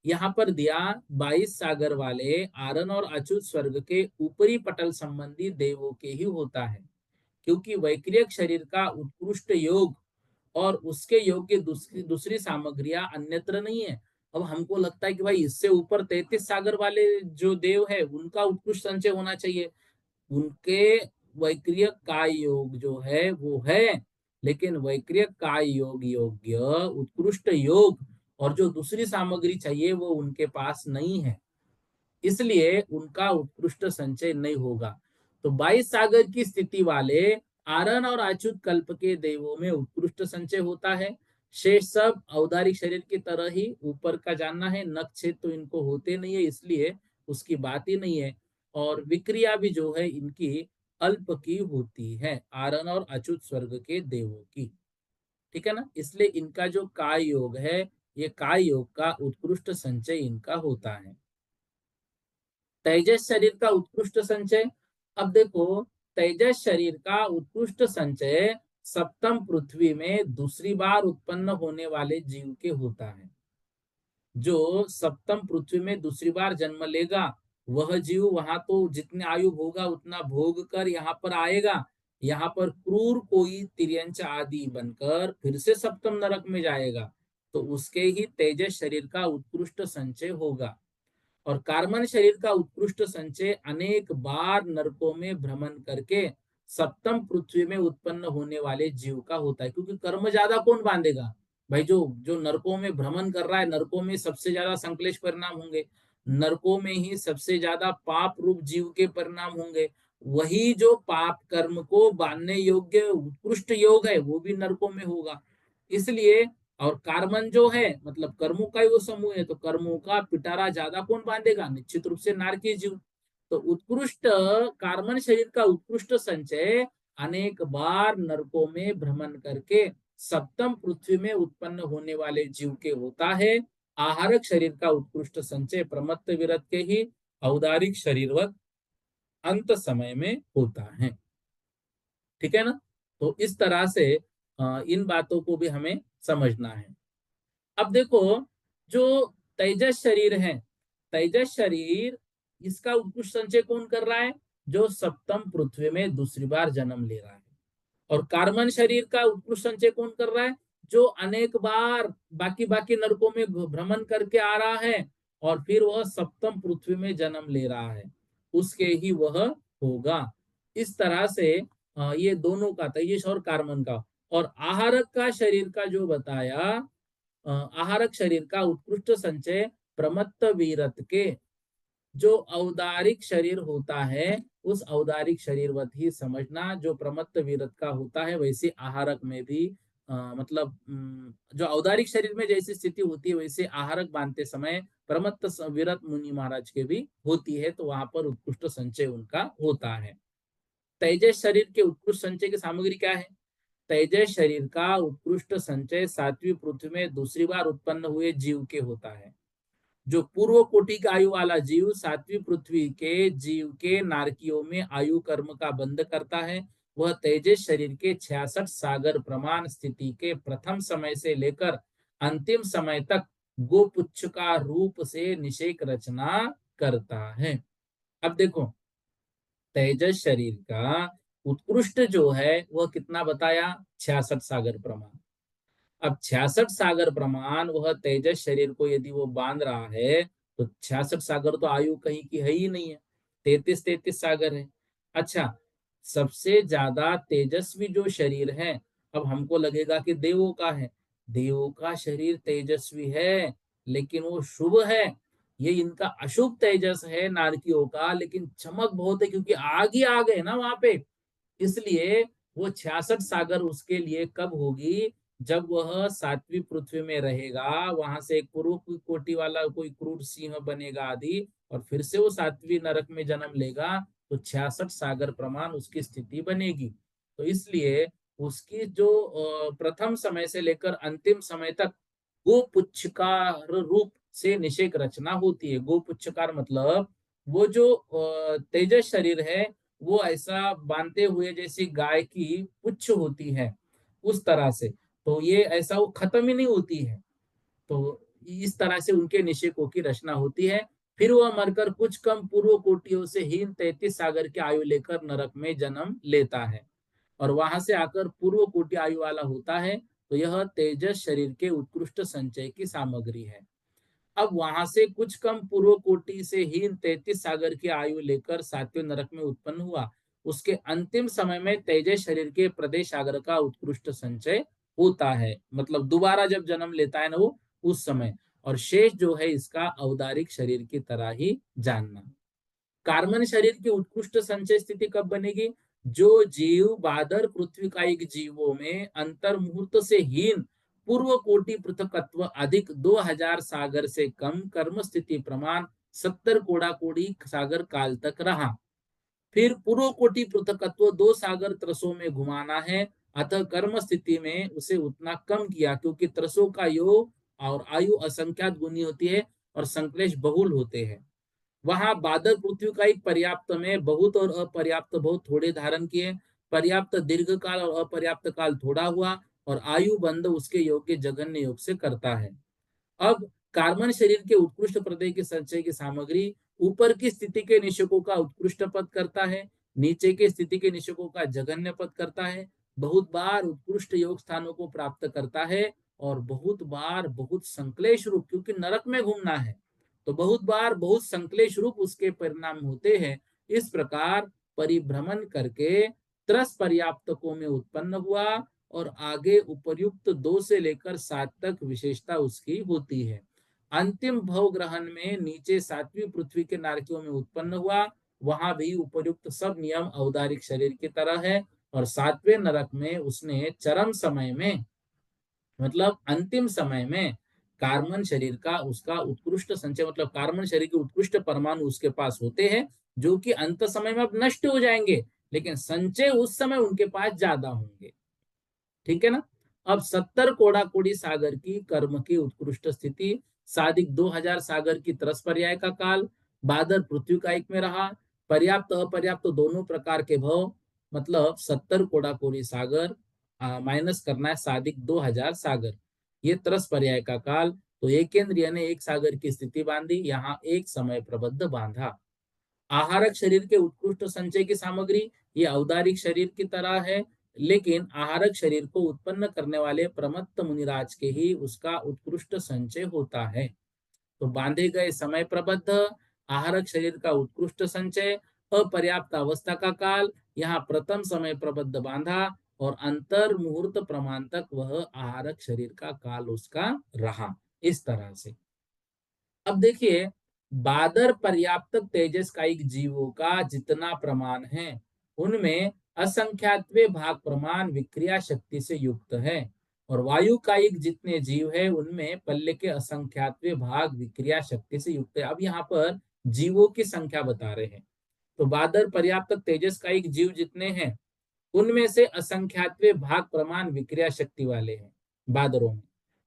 यहाँ पर दिया, 22 सागर वाले आरन और अच्युत स्वर्ग के ऊपरी पटल संबंधी देवों के ही होता है, क्योंकि वैक्रियक शरीर का उत्कृष्ट योग और उसके योग की दूसरी दूसरी सामग्रियां अन्यत्र नहीं है। अब हमको लगता है कि भाई इससे ऊपर 33 सागर वाले जो देव है उनका उत्कृष्ट संचय होना चाहिए, उनके वैक्रिय काय योग जो है वो है, लेकिन वैक्रिय काय योग योग्य उत्कृष्ट योग और जो दूसरी सामग्री चाहिए वो उनके पास नहीं है, इसलिए उनका उत्कृष्ट संचय नहीं होगा। तो 22 सागर की स्थिति वाले आरन और अच्युत कल्प के देवों में उत्कृष्ट संचय होता है। शेष सब औदारिक शरीर की तरह ही ऊपर का जानना है, नक्षेत्र तो इनको होते नहीं है, इसलिए उसकी बात ही नहीं है। और विक्रिया भी जो है इनकी अल्प की होती है, आरन और अच्युत स्वर्ग के देवों की। ठीक है ना, इसलिए इनका जो काय योग है, ये काय योग का उत्कृष्ट संचय इनका होता है। तेजस शरीर का उत्कृष्ट संचय, अब देखो, तेजस शरीर का उत्कृष्ट संचय सप्तम पृथ्वी में दूसरी बार उत्पन्न होने वाले जीव के होता है। जो सप्तम पृथ्वी में दूसरी बार जन्म लेगा वह जीव वहां तो जितनी आयु होगा उतना भोग कर यहाँ पर आएगा, यहाँ पर क्रूर कोई तिर्यंच आदि बनकर फिर से सप्तम नरक में जाएगा, तो उसके ही तेजस शरीर का उत्कृष्ट संचय होगा। और कार्बन शरीर का उत्कृष्ट संचय अनेक बार नरकों में भ्रमण करके सप्तम पृथ्वी में उत्पन्न होने वाले जीव का होता है, क्योंकि कर्म ज्यादा कौन बांधेगा भाई। जो जो नरकों में भ्रमण कर रहा है, नरकों में सबसे ज्यादा संकलेश परिणाम होंगे, नरकों में ही सबसे ज्यादा पाप रूप जीव के परिणाम होंगे। वही जो पाप कर्म को बांधने योग्य उत्कृष्ट योग है वो भी नरकों में होगा। इसलिए और कार्बन जो है मतलब कर्मों का ही वो समूह है, तो कर्मों का पिटारा ज्यादा कौन बांधेगा, निश्चित रूप से नारकीय जीव। तो उत्कृष्ट कार्बन शरीर का उत्कृष्ट संचय अनेक बार नरकों में भ्रमण करके सप्तम पृथ्वी में उत्पन्न होने वाले जीव के होता है। आहारक शरीर का उत्कृष्ट संचय प्रमत्त विरत के ही औदारिक शरीरवत अंत समय में होता है। ठीक है ना। तो इस तरह से इन बातों को भी हमें समझना है। अब देखो, जो तेजस शरीर है, तेजस शरीर इसका उत्कृष्ट संचय कौन कर रहा है, जो सप्तम पृथ्वी में दूसरी बार जन्म ले रहा है। और कार्बन शरीर का उत्कृष्ट संचय कौन कर रहा है, जो अनेक बार बाकी बाकी नरकों में भ्रमण करके आ रहा है और फिर वह सप्तम पृथ्वी में जन्म ले रहा है, उसके ही वह होगा। इस तरह से ये दोनों का, तेजस और कार्बन का। और आहारक का शरीर का जो बताया, आहारक शरीर का उत्कृष्ट संचय प्रमत्त वीरत के जो औदारिक शरीर होता है उस औदारिक शरीरवत ही समझना। जो प्रमत्त वीरत का होता है वैसे आहारक में भी मतलब जो औदारिक शरीर में जैसी स्थिति होती है वैसे आहारक बांधते समय प्रमत्त वीरत मुनि महाराज के भी होती है, तो वहां पर उत्कृष्ट संचय उनका होता है। तेजस शरीर के उत्कृष्ट संचय की सामग्री क्या है, तेजस शरीर का उत्कृष्ट संचय सातवीं पृथ्वी में दूसरी बार उत्पन्न हुए जीव के होता है। जो पूर्व कोटि का आयु वाला जीव सातवीं पृथ्वी के जीव के नारकियों में आयु कर्म का बंध करता है, वह तेजस शरीर के 66 सागर प्रमाण स्थिति के प्रथम समय से लेकर अंतिम समय तक गोपुच्छ का रूप से निषेक रचना करता है। अब देखो, तेजस शरीर का उत्कृष्ट जो है वह कितना बताया, 66 सागर प्रमाण। अब 66 सागर प्रमाण वह तेजस शरीर को यदि वो बांध रहा है, तो 66 सागर तो आयु कहीं की है ही नहीं है, 33 सागर है। अच्छा, सबसे ज्यादा तेजस्वी जो शरीर है, अब हमको लगेगा कि देवों का है, देवों का शरीर तेजस्वी है लेकिन वो शुभ है। ये इनका अशुभ तेजस है नारकियों का, लेकिन चमक बहुत है क्योंकि आग ही आ गए ना वहां पे। इसलिए वो 66 सागर उसके लिए कब होगी, जब वह सातवीं पृथ्वी में रहेगा, वहां से एक पूर्व कोटि वाला कोई क्रूर सिंह बनेगा आदि, और फिर से वो सातवीं नरक में जन्म लेगा, तो 66 सागर प्रमाण उसकी स्थिति बनेगी। तो इसलिए उसकी जो प्रथम समय से लेकर अंतिम समय तक गोपुच्छकार रूप से निषेक रचना होती है। गोपुच्छकार मतलब वो जो तेजस शरीर है वो ऐसा बांधते हुए जैसी गाय की पुच्छ होती है उस तरह से, तो ये ऐसा वो खत्म ही नहीं होती है। तो इस तरह से उनके निषेकों की रचना होती है। फिर वह मरकर कुछ कम पूर्व कोटियों से हीन 33 सागर की आयु लेकर नरक में जन्म लेता है और वहां से आकर पूर्व कोटि आयु वाला होता है। तो यह तेजस शरीर के उत्कृष्ट संचय की सामग्री है। अब वहां से कुछ कम पूर्व कोटि से हीन 33 सागर की आयु लेकर सातवें नरक में उत्पन्न हुआ, उसके अंतिम समय में तेजस शरीर के प्रदेश सागर का उत्कृष्ट संचय होता है, मतलब दोबारा जब जन्म लेता है ना वो उस समय। और शेष जो है इसका औदारिक शरीर की तरह ही जानना। कार्बन शरीर की उत्कृष्ट संचय स्थिति कब बनेगी, जो जीव बादर पृथ्वी का एक जीवों में अंतर मुहूर्त से हीन पूर्व कोटि पृथकत्व अधिक 2000 सागर से कम कर्म स्थिति प्रमाण 70 कोड़ा कोड़ी सागर काल तक रहा। फिर पूर्व कोटि पृथकत्व 2 सागर त्रसों में घुमाना है, अतः कर्म स्थिति में उसे उतना कम किया क्योंकि त्रसों का योग और आयु असंख्यात गुनी होती है और संक्लेश बहुल होते हैं। वहां बादल पृथ्वी का एक पर्याप्त में बहुत और अपर्याप्त बहुत थोड़े धारण किए, पर्याप्त दीर्घ काल और अपर्याप्त काल थोड़ा हुआ, और आयु बंध उसके योग के जघन्य योग से करता है। अब कार्बन शरीर के उत्कृष्ट प्रदेह के संचय की सामग्री ऊपर की स्थिति के निषेकों का उत्कृष्ट पद करता है, नीचे के स्थिति के निषेकों का जघन्य पद करता है, बहुत बार उत्कृष्ट योग स्थानों को प्राप्त करता है, और बहुत बार बहुत संक्लेश रूप, क्योंकि नरक में घूमना है तो बहुत बार बहुत संक्लेश रूप उसके परिणाम होते हैं। इस प्रकार परिभ्रमण करके त्रस पर्याप्तकों में उत्पन्न हुआ, और आगे उपर्युक्त 2 से लेकर 7 तक विशेषता उसकी होती है। अंतिम भव ग्रहण में नीचे 7वीं पृथ्वी के नारकियों में उत्पन्न हुआ, वहां भी उपर्युक्त सब नियम औदारिक शरीर की तरह है, और 7वें नरक में उसने चरम समय में, मतलब अंतिम समय में, कार्बन शरीर का उसका उत्कृष्ट संचय, मतलब कार्बन शरीर के उत्कृष्ट परमाणु उसके पास होते हैं, जो कि अंत समय में अब नष्ट हो जाएंगे, लेकिन संचय उस समय उनके पास ज्यादा होंगे। ठीक है ना। अब 70 कोड़ा कोड़ी सागर की कर्म की उत्कृष्ट स्थिति, सादिक 2000 सागर की त्रस पर्याय का काल, बादर पृथ्वी का एक में रहा, पर्याप्त अपर्याप्त दोनों प्रकार के भव, मतलब 70 कोड़ा कोड़ी सागर माइनस करना है सादिक 2000 सागर, ये त्रस पर्याय का काल। तो एकेंद्रिय ने एक सागर की स्थिति बांधी, यहाँ एक समय प्रबद्ध बांधा। आहारक शरीर के उत्कृष्ट संचय की सामग्री, ये औदारिक शरीर की तरह है, लेकिन आहारक शरीर को उत्पन्न करने वाले प्रमत्त मुनिराज के ही उसका उत्कृष्ट संचय होता है। तो बांधे गए समय प्रबद्ध, आहारक शरीर का उत्कृष्ट संचय, अपर्याप्त अवस्था का काल, यहाँ प्रथम समय प्रबद्ध बांधा, और अंतर मुहूर्त प्रमाण तक वह आहारक शरीर का काल उसका रहा। इस तरह से अब देखिए, बादर पर्याप्त तेजस का एक जीवों का जितना प्रमाण है, उनमें असंख्यात्वे भाग प्रमाण विक्रिया शक्ति से युक्त है, और वायु का एक जितने जीव है उनमें पल्ले के असंख्यात्वे भाग विक्रिया शक्ति से युक्त है। अब यहाँ पर जीवों की संख्या बता रहे हैं। तो बादर पर्याप्त तेजस का एक जीव जितने हैं, उनमें से असंख्यात्वे भाग प्रमाण विक्रिया शक्ति वाले हैं बादरों में,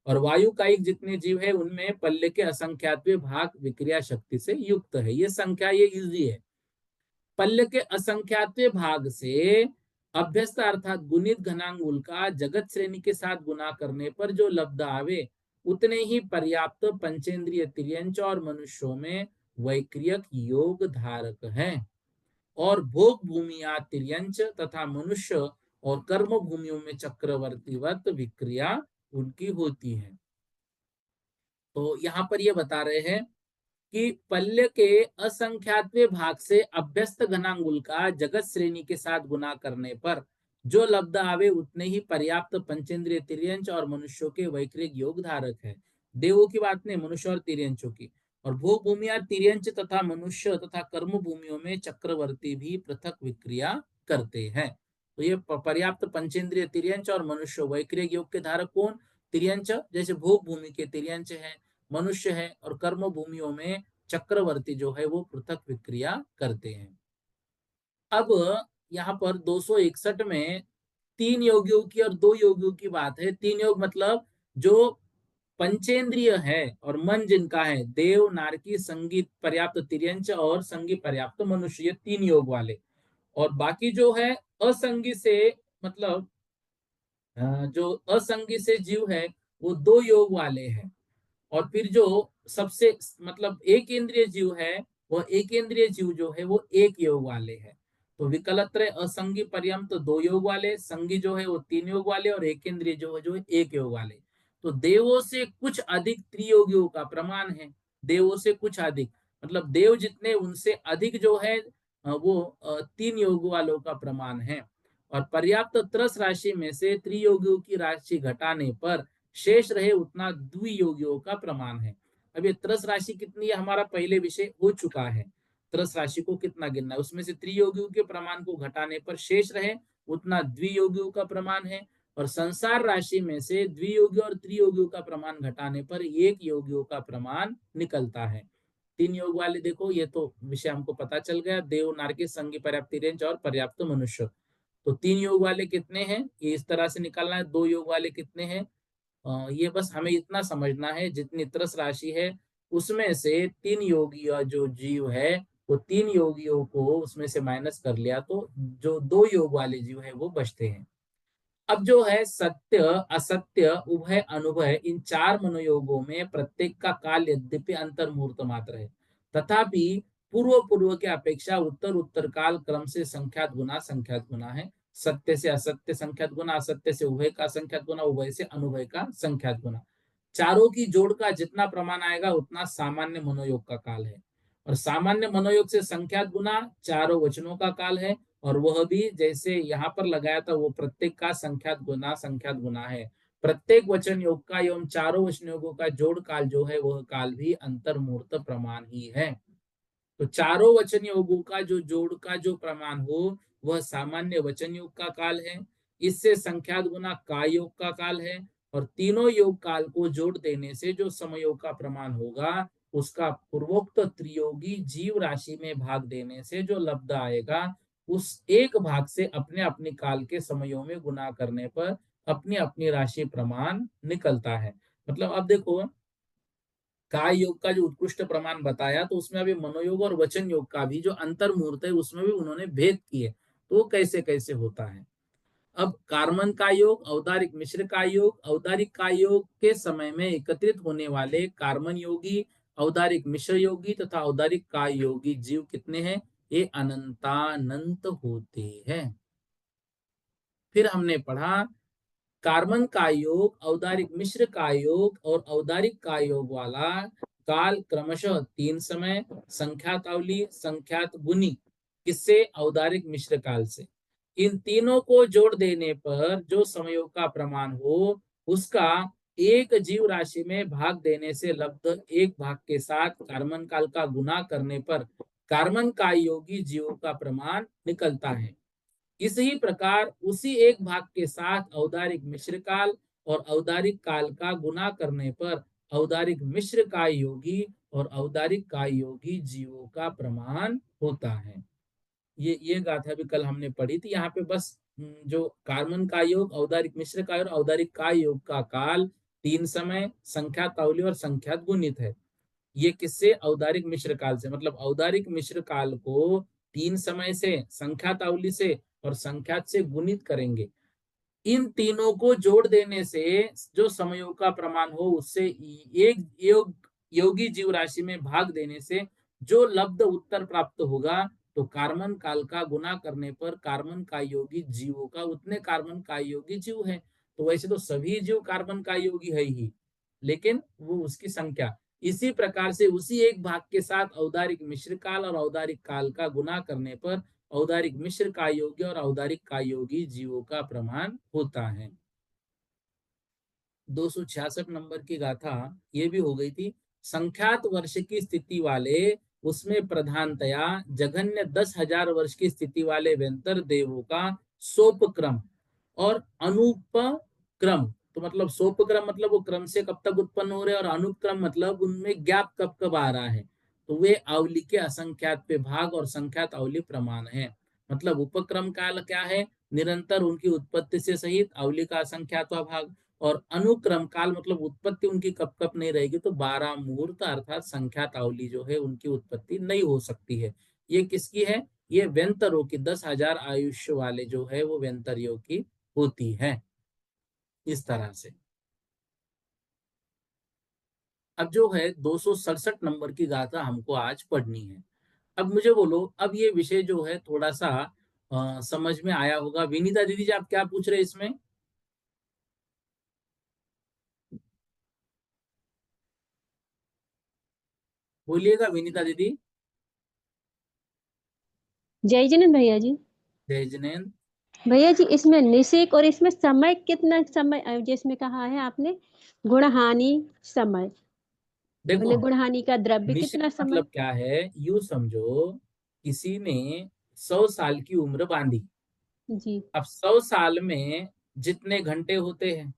और वायु कायिक जितने जीव है उनमें पल्ले के असंख्यात्वे भाग विक्रिया शक्ति से युक्त है। ये संख्या ये इजी है। पल्ले के असंख्यात्वे भाग से अभ्यस्त अर्थात गुणित घनांगुल का जगत श्रेणी के साथ गुना करने पर जो लब्ध आवे, उतने ही पर्याप्त पंचेंद्रिय तिर्यंच और मनुष्यों में वैक्रियक योग धारक है, और भोग भूमिया तिर्यंच तथा मनुष्य और कर्म भूमियों में चक्रवर्तीवत विक्रिया उनकी होती है। तो यहाँ पर ये बता रहे हैं कि पल्य के असंख्यात्वे भाग से अभ्यस्त घनांगुल का जगत श्रेणी के साथ गुना करने पर जो लब्ध आवे, उतने ही पर्याप्त पंचेंद्रिय तिर्यंच और मनुष्यों के वैक्रिक योग धारक है। देवों की बात नहीं, मनुष्य और तिर्यंचों की। और भोग भूमिया तिर्यंच तथा मनुष्य तथा कर्म भूमियों में चक्रवर्ती भी पृथक विक्रिया करते हैं। तो ये पर्याप्त पंचेंद्रिय तिर्यंच और मनुष्य वैक्रिक योग के धारक कौन? तिर्यंच, जैसे भोग भूमि के तिर्यंच है, मनुष्य है, और कर्म भूमियों में चक्रवर्ती जो है वो पृथक विक्रिया करते हैं। अब यहाँ पर 261 में 3 योगियों की और 2 योगियों की बात है। 3 योग मतलब जो पंचेंद्रिय है और मन जिनका है, देव, नारकी, संगी पर्याप्त तिर्यंच और संगी पर्याप्त मनुष्य, ये 3 योग वाले। और बाकी जो है असंगी से, मतलब जो असंगी से जीव है वो 2 योग वाले हैं। और फिर जो सबसे, मतलब एक इंद्रिय जीव है, वह एक इंद्रिय जीव जो है वो एक योग वाले है। तो विकलत्र असंगी पर्यंत 2 योग वाले, संगी जो है वो 3 योग वाले, और एक इंद्रिय जो है जो 1 योग वाले। तो देवों से कुछ अधिक त्रियोगियों का प्रमाण है। देवों से कुछ अधिक, मतलब देव जितने उनसे अधिक जो है वो 3 योग वालों का प्रमाण है। और पर्याप्त त्रस राशि में से त्रियोगियों की राशि घटाने पर शेष रहे उतना द्वियोगियों का प्रमाण है। अब ये त्रस राशि कितनी है, हमारा पहले विषय हो चुका है। त्रस राशि को कितना गिनना है, उसमें से त्रियोगियों के प्रमाण को घटाने पर शेष रहे उतना द्वियोगियों का प्रमाण है। और संसार राशि में से द्वियोगी और त्रियोगियों का प्रमाण घटाने पर एक योगियों का प्रमाण निकलता है। 3 योग वाले देखो, ये तो विषय हमको पता चल गया, देव, नारकी, संगी पर्याप्त रेंज और पर्याप्त मनुष्य। तो 3 योग वाले कितने हैं ये इस तरह से निकालना है। 2 योग वाले कितने हैं, ये बस हमें इतना समझना है, जितनी त्रस राशि है उसमें से 3 योगी जो जीव है वो 3 योगियों को उसमें से माइनस कर लिया तो जो 2 योग वाले जीव है वो बचते हैं। अब जो है सत्य, असत्य, उभय, अनुभय, इन 4 मनोयोगों में प्रत्येक का काल यद्यपि अंतर्मुहूर्त मात्र है, तथापि पूर्व पूर्व की अपेक्षा उत्तर उत्तर काल क्रम से संख्यात गुना है। सत्य से असत्य संख्यात गुना, असत्य से उभय का संख्यात गुना, उभय से अनुभय का संख्यात गुना। चारों की जोड़ का जितना प्रमाण आएगा उतना सामान्य मनोयोग का काल है, और सामान्य मनोयोग से संख्यात गुना चारों वचनों का काल है, और वह भी जैसे यहाँ पर लगाया था वो प्रत्येक का संख्यात गुना है। प्रत्येक वचन योग का एवं चारों वचन योगों का जोड़ काल जो है वह काल भी अंतर्मूर्त प्रमाण ही है। तो चारों वचन योगों का जो जोड़ का जो प्रमाण हो वह सामान्य वचन योग का काल है, इससे संख्यात गुना का योग का काल है, और तीनों योग काल को जोड़ देने से जो समयोग का प्रमाण होगा उसका पूर्वोक्त त्रियोगी जीव राशि में भाग देने से जो लब्ध आएगा उस एक भाग से अपने अपने काल के समयों में गुना करने पर अपनी अपनी राशि प्रमाण निकलता है। मतलब अब देखो, काय योग का जो उत्कृष्ट प्रमाण बताया तो उसमें अभी मनोयोग और वचन योग का भी जो अंतर मुहूर्त है उसमें भी उन्होंने भेद किए, तो वो कैसे कैसे होता है। अब कार्मन का योग, औदारिक मिश्र का योग, औदारिक का योग के समय में एकत्रित होने वाले कार्मन योगी, औदारिक मिश्र योगी तथा औदारिक का योगी जीव कितने हैं? ये अनंतानंत होते हैं। फिर हमने पढ़ा कार्बन का योग, औदारिक मिश्र का योग और औदारिक का योग वाला काल क्रमशः 3 समय, संख्यात अवली, संख्यात गुनी, किससे? औदारिक मिश्र काल से। इन तीनों को जोड़ देने पर जो समयोग का प्रमाण हो उसका एक जीव राशि में भाग देने से लब्ध एक भाग के साथ कार्बन काल का गुना करने पर कार्बन का योगी जीवों का प्रमाण निकलता है। इसी प्रकार उसी एक भाग के साथ औदारिक मिश्र काल और औदारिक काल का गुना करने पर औदारिक मिश्र का योगी और औदारिक का योगी जीवों का प्रमाण होता है। ये गाथा भी कल हमने पढ़ी थी। यहाँ पे बस जो कार्बन का योग, औदारिक मिश्र का और औदारिक का योग का काल 3 समय, संख्यात अवली और संख्यात गुणित है। ये किससे? औदारिक मिश्र काल से। मतलब औदारिक मिश्र काल को 3 समय से, संख्यात अवली से और संख्यात से गुणित करेंगे। इन तीनों को जोड़ देने से जो समयोग का प्रमाण हो उससे एक योगी जीव राशि में भाग देने से जो लब्ध उत्तर प्राप्त होगा, तो कार्बन काल का गुना करने पर कार्बन का योगी जीवों का उतने कार्बन का योगी जीव है। तो वैसे तो सभी जीव कार्बन का योगी है ही, लेकिन वो उसकी संख्या। इसी प्रकार से उसी एक भाग के साथ औदारिक मिश्र काल और औदारिक काल का गुना करने पर औदारिक मिश्र का योगी और औदारिक का योगी जीवों का प्रमाण होता है। 266 नंबर की गाथा ये भी हो गई थी। संख्यात वर्ष की स्थिति वाले उसमें प्रधानतया जघन्य 10,000 वर्ष की स्थिति वाले व्यंतर देवों का सोपक्रम और अनुपक्रम। तो मतलब सोपक्रम मतलब वो क्रम से कब तक उत्पन्न हो रहे हैं, और अनुक्रम मतलब उनमें गैप कब कब आ रहा है। तो वे अवली के असंख्यात पे भाग और संख्यात अवली प्रमाण है। मतलब उपक्रम काल क्या है? निरंतर उनकी उत्पत्ति से सहित अवली का असंख्यात भाग। और अनुक्रम काल मतलब उत्पत्ति उनकी कब कब नहीं रहेगी, तो 12 मुहूर्त अर्थात संख्यात अवली जो है उनकी उत्पत्ति नहीं हो सकती है। ये किसकी है? ये व्यंतरों की 10,000 आयुष्य वाले जो है वो व्यंतरियों की होती है। इस तरह से अब जो है 267 नंबर की गाथा हमको आज पढ़नी है। अब मुझे बोलो, अब ये विषय जो है थोड़ा सा समझ में आया होगा। विनीता दीदी जी आप क्या पूछ रहे हैं इसमें? बोलिएगा विनीता दीदी। जय जिनेन्द्र भैया जी। जय जिनेन्द्र। भैया जी इसमें निषेक और इसमें समय कितना समय जिसमें कहा है आपने गुणहानि समय, देखो, बोले गुणहानि का द्रव्य निषेध कितना समय। मतलब क्या है, यू समझो किसी ने 100 साल की उम्र बांधी। जी। अब 100 साल में जितने घंटे होते हैं,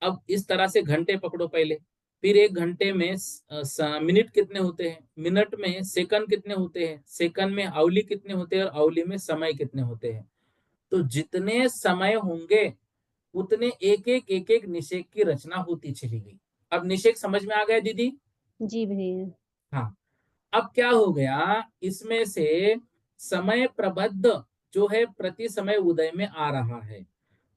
अब इस तरह से घंटे पकड़ो पहले। फिर एक घंटे में मिनट कितने होते हैं, मिनट में सेकंड कितने होते हैं, सेकंड में अवली कितने होते हैं, और अवली में समय कितने होते हैं। तो जितने समय होंगे उतने एक एक निषेक की रचना होती चली गई। अब निषेक समझ में आ गया दीदी? जी भैया। हाँ। अब क्या हो गया, इसमें से समय प्रबद्ध जो है प्रति समय उदय में आ रहा है।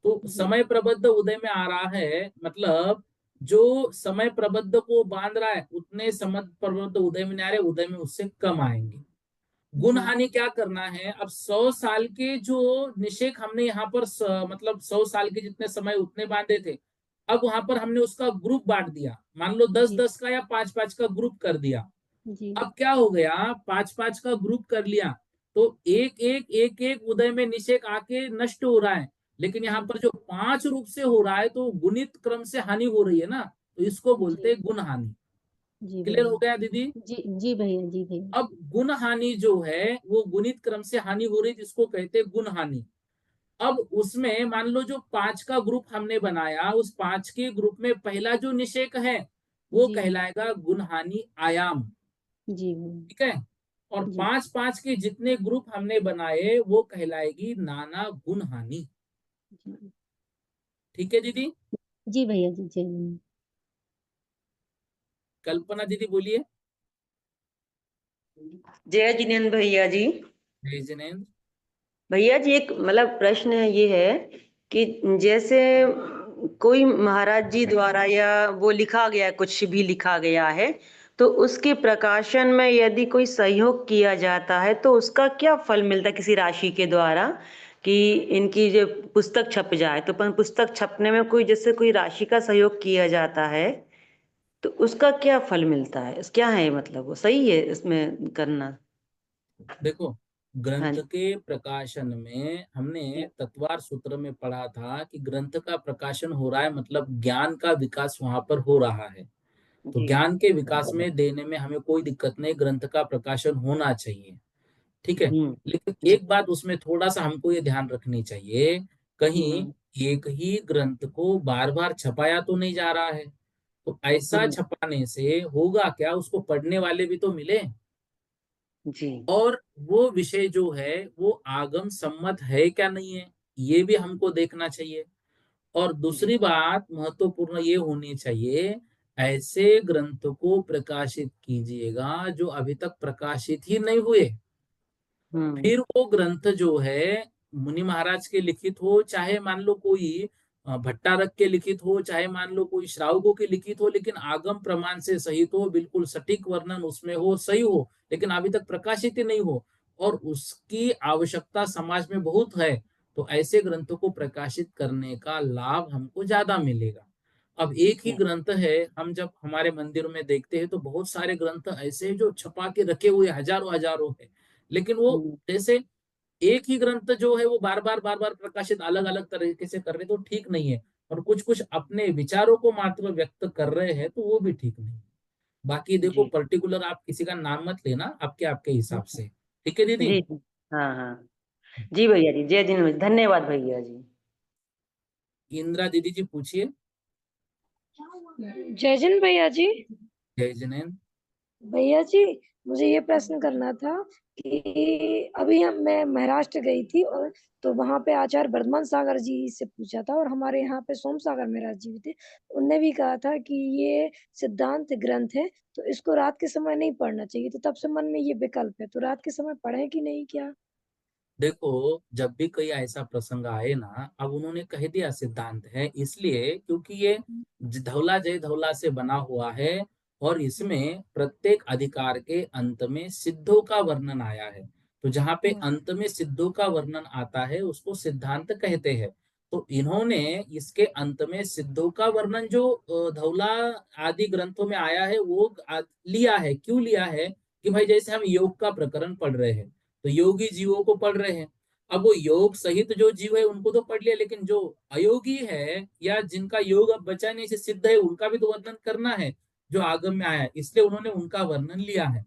तो जी, समय प्रबद्ध उदय में आ रहा है मतलब जो समय प्रबद्ध को बांध रहा है उतने समय प्रबद्ध उदय में नहीं आ रहे, उदय में उससे कम आएंगे। गुण जी, हानि क्या करना है, अब 100 साल के जो निषेक हमने यहाँ पर मतलब 100 साल के जितने समय उतने बांधे थे, अब वहां पर हमने उसका ग्रुप बांट दिया, मान लो दस जी, दस का या पांच पांच का ग्रुप कर दिया। जी, अब क्या हो गया, पांच पांच का ग्रुप कर लिया तो एक एक उदय में निषेक आके नष्ट हो रहा है। लेकिन यहाँ जी, पर जो पांच रूप से हो रहा है तो गुणित क्रम से हानि हो रही है ना, तो इसको बोलते जी, हैं गुण हानि। जी क्लियर हो भैया। गया दीदी? जी, जी भैया, जी भैया। अब गुण हानि जो है वो गुणित क्रम से हानि हो रही, जिसको कहते हैं गुण हानि। अब उसमें मान लो जो पांच का ग्रुप हमने बनाया, उस पांच के ग्रुप में पहला जो निषेक है वो जी, कहलाएगा गुण हानि आयाम। जी भैया। ठीक है, और जी, पांच पांच के जितने ग्रुप हमने बनाए वो कहलाएगी नाना गुण हानि। जी, ठीक है दीदी? जी भैया, जी, जय भैया। कल्पना दीदी बोलिए। जय जिनेन्द्र भैया जी। जय जिनेन्द्र। भैया जी एक मतलब प्रश्न ये है कि जैसे कोई महाराज जी द्वारा या वो लिखा गया कुछ भी लिखा गया है तो उसके प्रकाशन में यदि कोई सहयोग किया जाता है तो उसका क्या फल मिलता है किसी राशि के द्वारा कि इनकी जो पुस्तक छप जाए तो पुस्तक छपने में कोई जैसे कोई राशि का सहयोग किया जाता है तो उसका क्या फल मिलता है क्या है मतलब वो सही है इसमें करना। देखो, हाँ ग्रंथ के प्रकाशन में हमने जी तत्वार सूत्र में पढ़ा था कि ग्रंथ का प्रकाशन हो रहा है मतलब ज्ञान का विकास वहां पर हो रहा है। तो जी ज्ञान के विकास में देने में हमें कोई दिक्कत नहीं, ग्रंथ का प्रकाशन होना चाहिए। ठीक है, हम्म लेकिन जी एक बात उसमें थोड़ा सा हमको ये ध्यान रखनी चाहिए, कहीं हम्म एक ही ग्रंथ को बार बार छपाया तो नहीं जा रहा है। तो ऐसा हम्म छपाने से होगा क्या, उसको पढ़ने वाले भी तो मिले, जी और वो विषय जो है वो आगम सम्मत है क्या नहीं है, ये भी हमको देखना चाहिए। और जी दूसरी बात महत्वपूर्ण ये होनी चाहिए, ऐसे ग्रंथ को प्रकाशित कीजिएगा जो अभी तक प्रकाशित ही नहीं हुए। हम्म फिर वो ग्रंथ जो है मुनि महाराज के लिखित हो, चाहे मान लो कोई भट्टारक के लिखित हो, चाहे मान लो कोई श्रावकों के लिखित हो, लेकिन आगम प्रमाण से सहित हो, बिल्कुल सटीक वर्णन उसमें हो, सही हो, लेकिन अभी तक प्रकाशित ही नहीं हो और उसकी आवश्यकता समाज में बहुत है, तो ऐसे ग्रंथों को प्रकाशित करने का लाभ हमको ज्यादा मिलेगा। अब एक ही जी ग्रंथ है, हम जब हमारे मंदिर में देखते हैं तो बहुत सारे ग्रंथ ऐसे हैं जो छपा के रखे हुए हजारों हजारों है, लेकिन वो हम्म जैसे एक ही ग्रंथ जो है वो बार बार प्रकाशित अलग अलग तरीके से कर रहे तो ठीक नहीं है, और कुछ कुछ अपने विचारों को मात्र व्यक्त कर रहे हैं तो वो भी ठीक नहीं। बाकी देखो, जी पर्टिकुलर आप किसी का नाम मत लेना, आपके आपके हिसाब से। ठीक है दीदी? जी हाँ हाँ जी भैया जी जय जिनेन्द्र धन्यवाद भैया जी। इंदिरा दीदी जी पूछिए। जय जिन भैया जी। जय जिनेन्द्र। भैया जी, मुझे ये प्रश्न करना था कि अभी मैं महाराष्ट्र गई थी और तो वहां पे आचार्य वर्धमान सागर जी से पूछा था और हमारे यहाँ पे सोम सागर महाराज जी भी थे। उनने भी कहा था कि ये सिद्धांत ग्रंथ है तो इसको रात के समय नहीं पढ़ना चाहिए, तो तब से मन में ये विकल्प है, तो रात के समय पढ़े कि नहीं क्या? देखो, जब भी कोई ऐसा प्रसंग आए ना, अब उन्होंने कह दिया सिद्धांत है इसलिए क्योंकि ये धौला जय धौला से बना हुआ है, और इसमें प्रत्येक अधिकार के अंत में सिद्धों का वर्णन आया है। तो जहाँ पे हाँ, अंत में सिद्धों का वर्णन आता है उसको सिद्धांत कहते हैं। तो इन्होंने इसके अंत में सिद्धों का वर्णन जो धौला आदि ग्रंथों में आया है वो लिया है। क्यों लिया है कि भाई जैसे हम योग का प्रकरण पढ़ रहे हैं तो योगी जीवों को पढ़ रहे हैं, अब वो योग सहित जो जीव है उनको तो पढ़ लिया, लेकिन जो अयोगी है या जिनका योग अब बचा नहीं से सिद्ध है उनका भी तो वर्णन करना है जो आगम में आया है, इसलिए उन्होंने उनका वर्णन लिया है।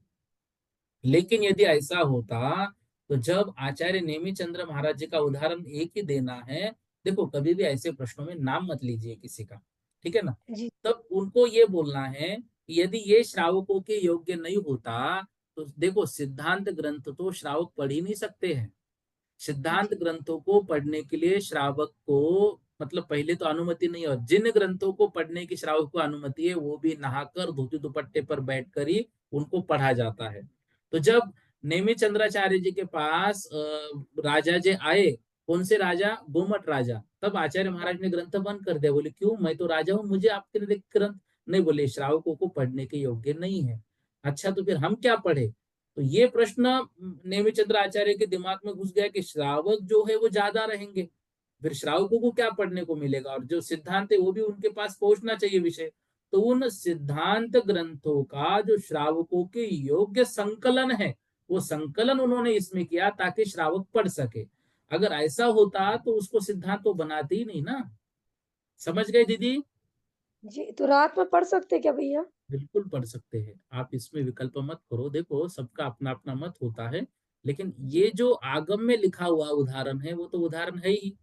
लेकिन यदि ऐसा होता तो जब आचार्य नेमी चंद्र महाराज जी का उदाहरण एक ही देना है, देखो कभी भी ऐसे प्रश्नों में नाम मत लीजिए किसी का, ठीक है ना। जी, तब उनको ये बोलना है कि यदि ये श्रावकों के योग्य नहीं होता तो देखो सिद्धांत ग्रंथ तो श्रावक पढ़ ही नहीं सकते हैं। सिद्धांत जी, ग्रंथों को पढ़ने के लिए श्रावक को मतलब पहले तो अनुमति नहीं, और जिन ग्रंथों को पढ़ने की श्रावक को अनुमति है वो भी नहाकर धोती दुपट्टे पर बैठकर ही उनको पढ़ा जाता है। तो जब नेमि चंद्राचार्य जी के पास राजा जी आए, कौन से राजा, गोमट राजा, तब आचार्य महाराज ने ग्रंथ बंद कर दिया। बोले क्यों, मैं तो राजा हूँ, मुझे आपके लिए ग्रंथ नहीं। बोले श्रावकों को पढ़ने के योग्य नहीं है। अच्छा तो फिर हम क्या पढ़े। तो ये प्रश्न नेमि चंद्राचार्य के दिमाग में घुस गया कि श्रावक जो है वो ज्यादा रहेंगे, फिर श्रावकों को क्या पढ़ने को मिलेगा, और जो सिद्धांत है वो भी उनके पास पहुंचना चाहिए विषय। तो उन सिद्धांत ग्रंथों का जो श्रावकों के योग्य संकलन है, वो संकलन उन्होंने इसमें किया ताकि श्रावक पढ़ सके। अगर ऐसा होता तो उसको सिद्धांत तो बनाते ही नहीं ना। समझ गए दीदी। जी, तो रात में पढ़ सकते क्या भैया? बिल्कुल पढ़ सकते हैं आप, इसमें विकल्प मत करो। देखो सबका अपना अपना मत होता है, लेकिन जी ये जो आगम में लिखा हुआ उदाहरण है वो तो उदाहरण है ही।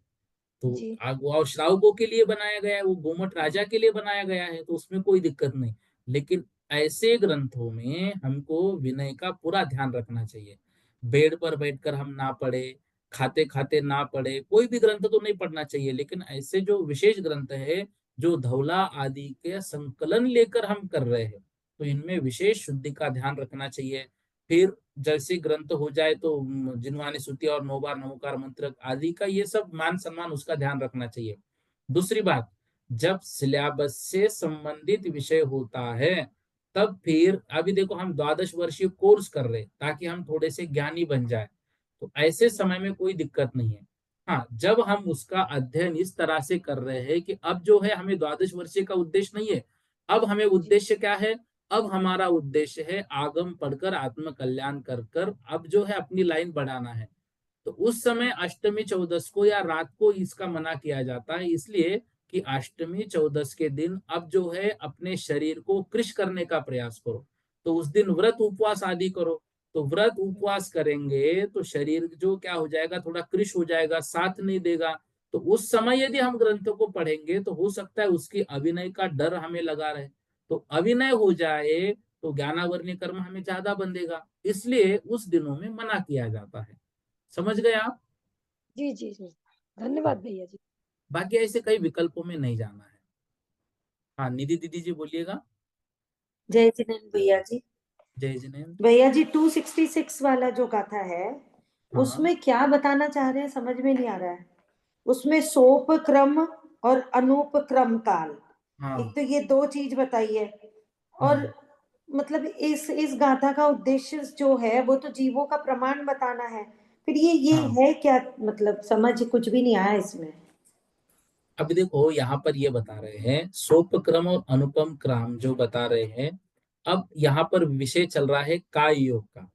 तो जी वो श्रावकों के लिए बनाया गया है, वो गोमट राजा के लिए बनाया गया है, तो उसमें कोई दिक्कत नहीं। लेकिन ऐसे ग्रंथों में हमको विनय का पूरा ध्यान रखना चाहिए। बेड पर बैठकर हम ना पढ़े, खाते खाते ना पढ़े, कोई भी ग्रंथ तो नहीं पढ़ना चाहिए। लेकिन ऐसे जो विशेष ग्रंथ है, जो धौला आदि के संकलन लेकर हम कर रहे हैं, तो इनमें विशेष शुद्धि का ध्यान रखना चाहिए। फिर जैसे ग्रंथ हो जाए तो जिनवानी स्तुति और नौबार नमोकार मंत्र आदि का ये सब मान सम्मान उसका ध्यान रखना चाहिए। दूसरी बात, जब सिलेबस से संबंधित विषय होता है, तब फिर अभी देखो हम 12 वर्षीय कोर्स कर रहे हैं ताकि हम थोड़े से ज्ञानी बन जाए, तो ऐसे समय में कोई दिक्कत नहीं है। हाँ, जब हम उसका अध्ययन इस तरह से कर रहे हैं कि अब जो है हमें 12 वर्षीय का उद्देश्य नहीं है, अब हमें जी उद्देश्य क्या है, अब हमारा उद्देश्य है आगम पढ़कर आत्म कल्याण कर कर अब जो है अपनी लाइन बढ़ाना है। तो उस समय अष्टमी चौदस को या रात को इसका मना किया जाता है, इसलिए कि अष्टमी चौदस के दिन अब जो है अपने शरीर को कृश करने का प्रयास करो। तो उस दिन व्रत उपवास आदि करो। तो व्रत उपवास करेंगे तो शरीर जो क्या हो जाएगा, थोड़ा कृश हो जाएगा, साथ नहीं देगा। तो उस समय यदि हम ग्रंथों को पढ़ेंगे तो हो सकता है उसकी अभिनय का डर हमें लगा रहे, तो अभिनय हो जाए तो ज्ञानावरणीय कर्म हमें ज्यादा बंधेगा, इसलिए उस दिनों में मना किया जाता है। समझ गए आप। जी जी जी हाँ, धन्यवाद भैया जी। बाकी ऐसे कई विकल्पों में नहीं जाना है। हाँ निधि दीदी जी बोलिएगा। जय जिनेन्द्र भैया जी। जय जिनेन्द्र। भैया जी 266 वाला जो गाथा है, हाँ उसमें क्या बताना चाह रहे हैं समझ में नहीं आ रहा है। उसमें सोप क्रम और अनूप क्रम काल, एक हाँ तो ये दो चीज बताई है। और हाँ मतलब इस गाथा का उद्देश्य जो है वो तो जीवों का प्रमाण बताना है। फिर ये हाँ। है क्या, मतलब समझ कुछ भी नहीं आया इसमें। अभी देखो यहाँ पर ये बता रहे हैं सोप क्रम और अनुपम क्रम जो बता रहे हैं। अब यहाँ पर विषय चल रहा है काय योग का।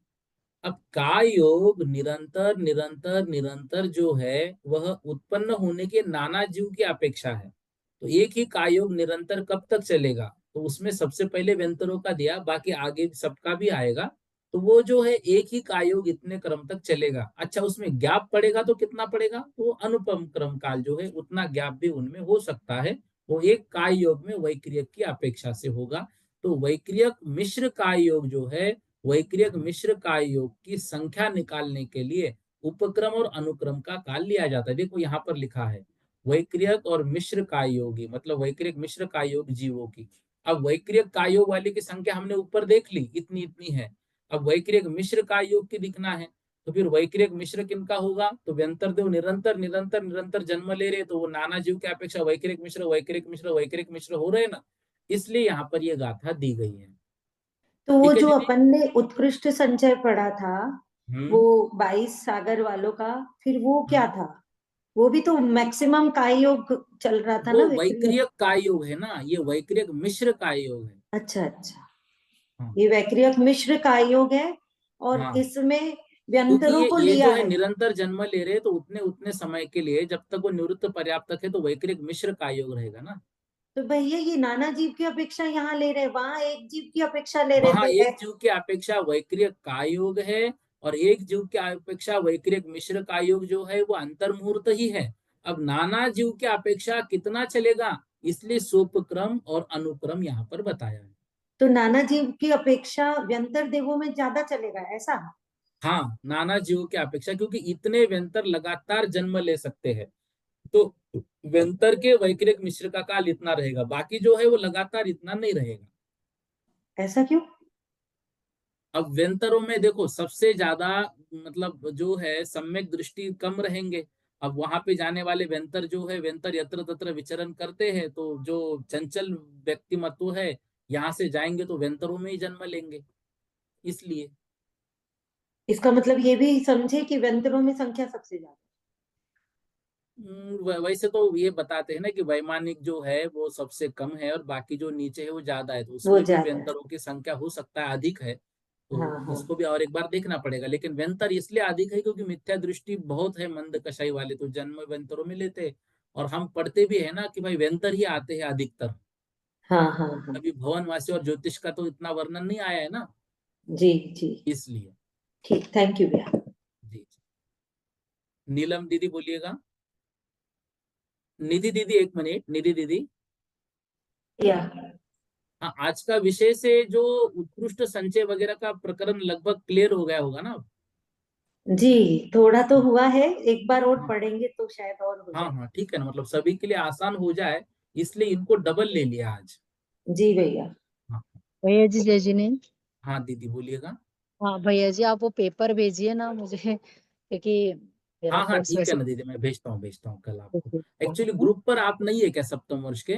अब काय योग निरंतर निरंतर निरंतर जो है वह उत्पन्न होने के नाना जीव की अपेक्षा है। तो एक ही काय योग निरंतर कब तक चलेगा, तो उसमें सबसे पहले व्यंतरों का दिया, बाकी आगे सबका भी आएगा। तो वो जो है एक ही काय योग इतने क्रम तक चलेगा। अच्छा उसमें गैप पड़ेगा तो कितना पड़ेगा, तो वो अनुपम क्रम काल जो है उतना गैप भी उनमें हो सकता है। वो एक काय योग में वैक्रियक की अपेक्षा से होगा। तो वैक्रियक मिश्र काय योग जो है, वैक्रियक मिश्र काय योग की संख्या निकालने के लिए उपक्रम और अनुक्रम का काल लिया जाता है। देखो यहाँ पर लिखा है वैक्रियक और मिश्र काय योगी, मतलब वैक्रियक मिश्र काय योग जीवों की। अब वैक्रियक काय योग वाले की संख्या हमने ऊपर देख ली, इतनी इतनी है। अब वैक्रियक मिश्र काय योग की दिखना है, तो फिर वैक्रियक मिश्र किनका होगा, तो व्यंतर देव निरंतर निरंतर निरंतर जन्म ले रहे, तो वो नाना जीव की अपेक्षा वैक्रियक मिश्र वैक्रियक मिश्र वैक्रियक मिश्र हो रहे ना, इसलिए यहाँ पर ये गाथा दी गई है। तो वो ठीक है जो दीदी। अपन ने उत्कृष्ट संचय पढ़ा था, वो हम्म 22 सागर वालों का, फिर वो क्या हम्म। था? वो भी तो मैक्सिमम काय योग चल रहा था वो ना विक्रिय। वैक्रियक काय योग है ना, ये वैक्रियक मिश्र काय योग है। अच्छा अच्छा, हाँ ये वैक्रियक मिश्र काय योग है। और हाँ। इसमें क्योंकि व्यंतरों को ये लिया जो है है। निरंतर जन्म ले रहे, तो उतने उतने समय के लिए जब तक वो निवृत्त पर्याप्त है, तो वैक्रिक मिश्र का योग रहेगा ना। तो भैया ये नाना जीव की अपेक्षा यहाँ ले रहे, वहां एक जीव की अपेक्षा ले रहे, वहां तो एक जीव की अपेक्षा वैक्रिक का योग है, और एक जीव की अपेक्षा वैक्रिक मिश्र का योग जो है वो अंतर्मुहूर्त ही है। अब नाना जीव की अपेक्षा कितना चलेगा, इसलिए सोपक्रम और अनुक्रम यहाँ पर बताया है। तो नाना जीव की अपेक्षा व्यंतर देवों में ज्यादा चलेगा ऐसा? हाँ नाना जीवों की अपेक्षा, क्योंकि इतने व्यंतर लगातार जन्म ले सकते हैं। तो व्यंतर के वैक्रिक मिश्र का काल इतना रहेगा, बाकी जो है वो लगातार इतना नहीं रहेगा। ऐसा क्यों? अब व्यंतरों में देखो सबसे ज्यादा मतलब जो है सम्यक दृष्टि कम रहेंगे। अब वहां पे जाने वाले व्यंतर जो है, व्यंतर यत्र तत्र विचरण करते हैं, तो जो चंचल व्यक्तिमत्व है यहाँ से जाएंगे तो व्यंतरों में ही जन्म लेंगे, इसलिए। इसका मतलब ये भी समझे कि व्यंतरों में संख्या सबसे ज्यादा। वैसे तो ये बताते हैं ना कि वैमानिक जो है वो सबसे कम है और बाकी जो नीचे है वो ज्यादा है, तो वो उसमें भी ज्यादा है। व्यंतरों की संख्या हो सकता है अधिक है, तो हाँ हाँ। उसको भी और एक बार देखना पड़ेगा। लेकिन व्यंतर इसलिए अधिक है क्योंकि मिथ्या दृष्टि बहुत है, मंद कषाई वाले तो जन्म व्यंतरों में लेते हैं। और हम पढ़ते भी है ना कि भाई व्यंतर ही आते हैं अधिकतर। हाँ हाँ हाँ। अभी भवनवासी और ज्योतिष का तो इतना वर्णन नहीं आया है ना, जी जी। इसलिए। ठीक, थैंक यू भैया। जी। नीलम दीदी बोलिएगा। निधि दीदी, एक मिनट, निधि दीदी। या हाँ, आज का विषय से जो उत्कृष्ट संचय वगैरह का प्रकरण लगभग क्लियर हो गया होगा ना। जी, थोड़ा तो हुआ है, एक बार और हाँ पढ़ेंगे तो शायद और हो हाँ जाए। हाँ, ठीक है ना, मतलब सभी के लिए आसान हो जाए, इसलिए इनको डबल ले लिया आज। जी भैया। हाँ भैया जी जय जिनेंद्र। हाँ दीदी बोलिएगा। हाँ भैया जी, आप वो पेपर भेजिए ना मुझे, क्योंकि मेरा हाँ हाँ कोर्स ठीक है वैसे। ना दीदी, मैं भेजता हूँ कल आपको। एक्चुअली ग्रुप पर आप नहीं है क्या सप्तम वर्ष के?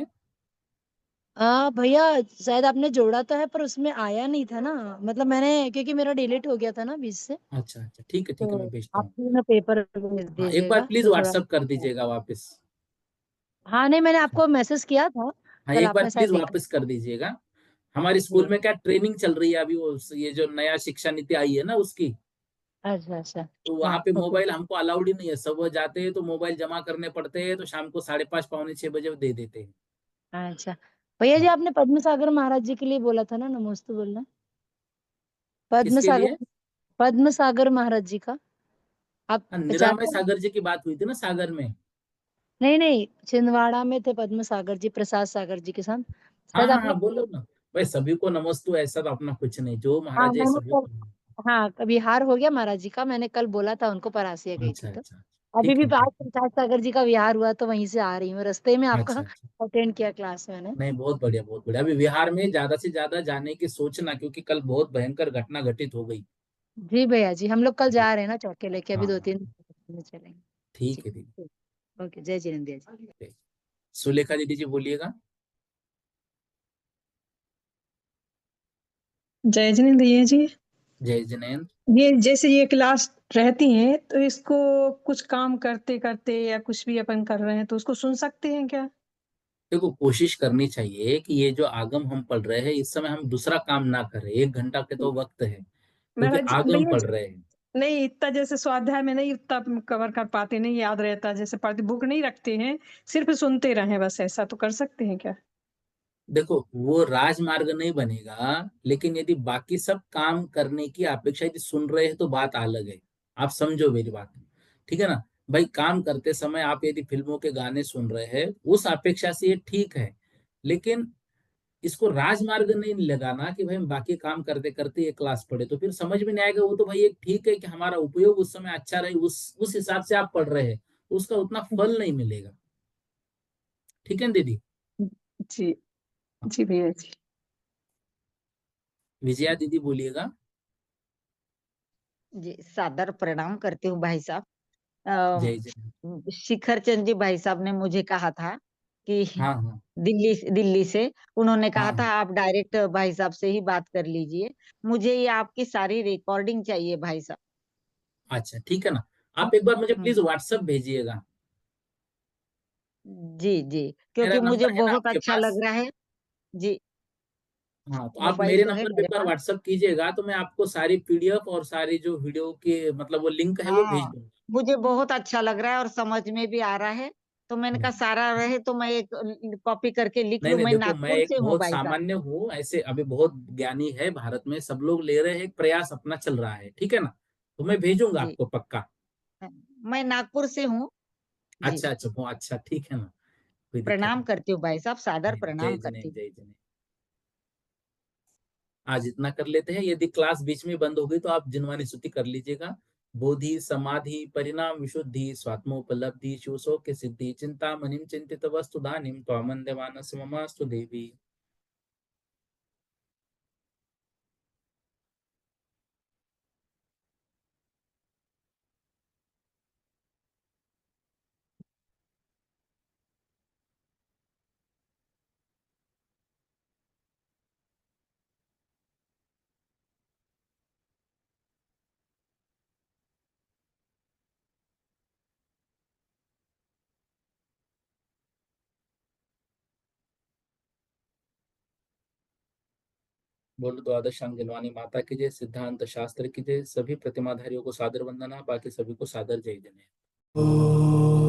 हाँ भैया, शायद आपने जोड़ा तो है पर उसमें आया नहीं था ना, मतलब मैंने, क्योंकि मेरा डिलीट हो गया था ना बीच से। अच्छा अच्छा, ठीक है, तो मैं भेजता आप हूँ। ना पेपर भेज हाँ एक बार दीजिएगा प्लीज तो थोड़ा। व्हाट्सअप कर दीजिएगा वापस। हाँ नहीं, मैंने आपको मैसेज किया था, हाँ कल एक बार आपने प्लीज शायद देखा। वापस कर दीजिएगा। हमारे स्कूल जी। में क्या ट्रेनिंग चल रही है अभी, वो ये जो नया शिक्षा नीति आई है ना उसकी, अच्छा अच्छा। तो वहां हाँ पे ओके। मोबाइल हमको अलाउड ही नहीं है। सब वो जाते हैं तो मोबाइल जमा करने पड़ते हैं, तो शाम को 5:30 6:45 बजे वो दे देते हैं। अच्छा भैया जी, हाँ, आपने पद्म सागर महाराज जी के लिए बोला था ना नमोस्तु बोलना। पद्म किसके लिए? सागर, पद्म सागर महाराज जी का आप हाँ, निरामय पहचानते हैं? सागर जी की बात हुई थी ना सागर में। नहीं नहीं, छिंदवाड़ा में थे पद्म सागर जी, प्रसाद सागर जी के साथ, हाँ शायद हाँ आपने। हाँ, बोलो ना। भाई सभी को नमस्तु, ऐसा तो अपना कुछ नहीं, जो हाँ महाराज है मैंने सभी कल, को। हाँ कभी हार हो गया महाराज जी का, मैंने कल बोला था उनको, परासिया गई अच्छा थी तो। अच्छा, अभी ठीक भी है आज ठीक है। प्रसाद सागर जी का विहार हुआ तो वहीं से आ रही हूँ, रास्ते में आपका अच्छा अच्छा, अटेंड किया क्लास मैंने। नहीं बहुत बढ़िया बहुत बढ़िया। अभी बिहार में ज्यादा से ज्यादा जाने की सोचना, क्योंकि कल बहुत भयंकर घटना घटित हो गई। जी भैया जी, हम लोग कल जी। जा रहे हैं ना चौके लेके, अभी हाँ दो हाँ, तीन दिन में चलेंगे। ठीक जी है दीदी। ठीक। ओके, जय जिनेंद्र जी। सुलेखा दीदी जी बोलिएगा। जय जिनेंद्र भैया जी। जय जिनेन्द्र। ये जैसे ये क्लास रहती है तो इसको कुछ काम करते करते या कुछ भी अपन कर रहे हैं तो उसको सुन सकते हैं क्या? देखो कोशिश करनी चाहिए कि ये जो आगम हम पढ़ रहे हैं इस समय हम दूसरा काम ना करें, 1 घंटा के तो वक्त है, क्योंकि महाराज आगम भैया पढ़ जी, रहे हैं। नहीं इतना जैसे स्वाध्याय में नहीं उतना कवर कर पाते, नहीं याद रहता, जैसे पढ़ते बुक नहीं रखते हैं, सिर्फ सुनते रहे बस, ऐसा तो कर सकते हैं क्या? देखो वो राजमार्ग नहीं बनेगा, लेकिन यदि बाकी सब काम करने की अपेक्षा यदि सुन रहे हैं तो बात अलग है। आप समझो मेरी बात, ठीक है ना। भाई काम करते समय आप यदि फिल्मों के गाने सुन रहे हैं उस अपेक्षा से ये ठीक है, लेकिन इसको राजमार्ग नहीं लगाना कि भाई हम बाकी काम करते करते ये क्लास पढ़े, तो फिर समझ में नहीं आएगा। वो तो भाई एक ठीक है कि हमारा उपयोग उस समय अच्छा रहे, उस हिसाब से आप पढ़ रहे हैं, तो उसका उतना फल नहीं मिलेगा। ठीक है ना दीदी? जी। जी भैया जी। विजया दीदी बोलिएगा। जी सादर प्रणाम करती हूँ भाई साहब। जय जय। शिखर चंद जी भाई साहब ने मुझे कहा था कि हाँ हाँ दिल्ली से उन्होंने कहा था हाँ। आप डायरेक्ट भाई साहब से ही बात कर लीजिए, मुझे ये आपकी सारी रिकॉर्डिंग चाहिए भाई साहब। अच्छा ठीक है ना, आप एक बार मुझे हम्म, प्लीज व्हाट्सएप भेजिएगा। जी जी, मेरा क्योंकि मुझे नंबर है ना बहुत आपके अच्छा पास? लग रहा है। जी, हाँ तो आप मोबाइल मेरे तो है नंबर पे मेरे एक बार पास। व्हाट्सएप कीजिएगा, तो मैं आपको सारी पीडीएफ और सारी जो वीडियो के मतलब वो लिंक है वो भेज हाँ, दूंगा। मुझे बहुत अच्छा लग रहा है और समझ में भी आ रहा है, तो मैंने कहा नहीं सारा रहे तो मैं एक कॉपी करके लिख नहीं लूं। नहीं, मैं देखो मैं नागपुर एक से हूँ बहुत भाई साहब। सामान्य हूँ, ऐसे अभी बहुत ज्ञानी है भारत में, सब लोग ले रहे हैं, एक प्रयास अपना चल रहा है, ठीक है ना। तो मैं भेजूंगा जी, आपको पक्का। मैं नागपुर से हूँ। जी, अच्छा अच्छा, वो अच्छा ठीक है ना, कोई दिक्कत प्रणाम नहीं। करती हूँ भाई साहब, सादर नहीं नहीं, प्रणाम जय करती जने हूँ। जय जने। आज इतना कर लेते हैं, यदि क्लास बीच में बंद हो गई तो आप जिनवानी स्तुति कर लीजिएगा। बोधि समाधि परिणाम विशुद्धि स्वात्मोपलब्धि शिवशोक्य सिद्धि चिंता मनिम चिंतित वस्तु दानिम त्वामंदे मानस ममास्तु देवी। बोलो द्वादशांग जलवानी माता की जय, सिद्धांत शास्त्र की जय, सभी प्रतिमाधारियों को सादर वंदना, बाकी सभी को सादर जय जने।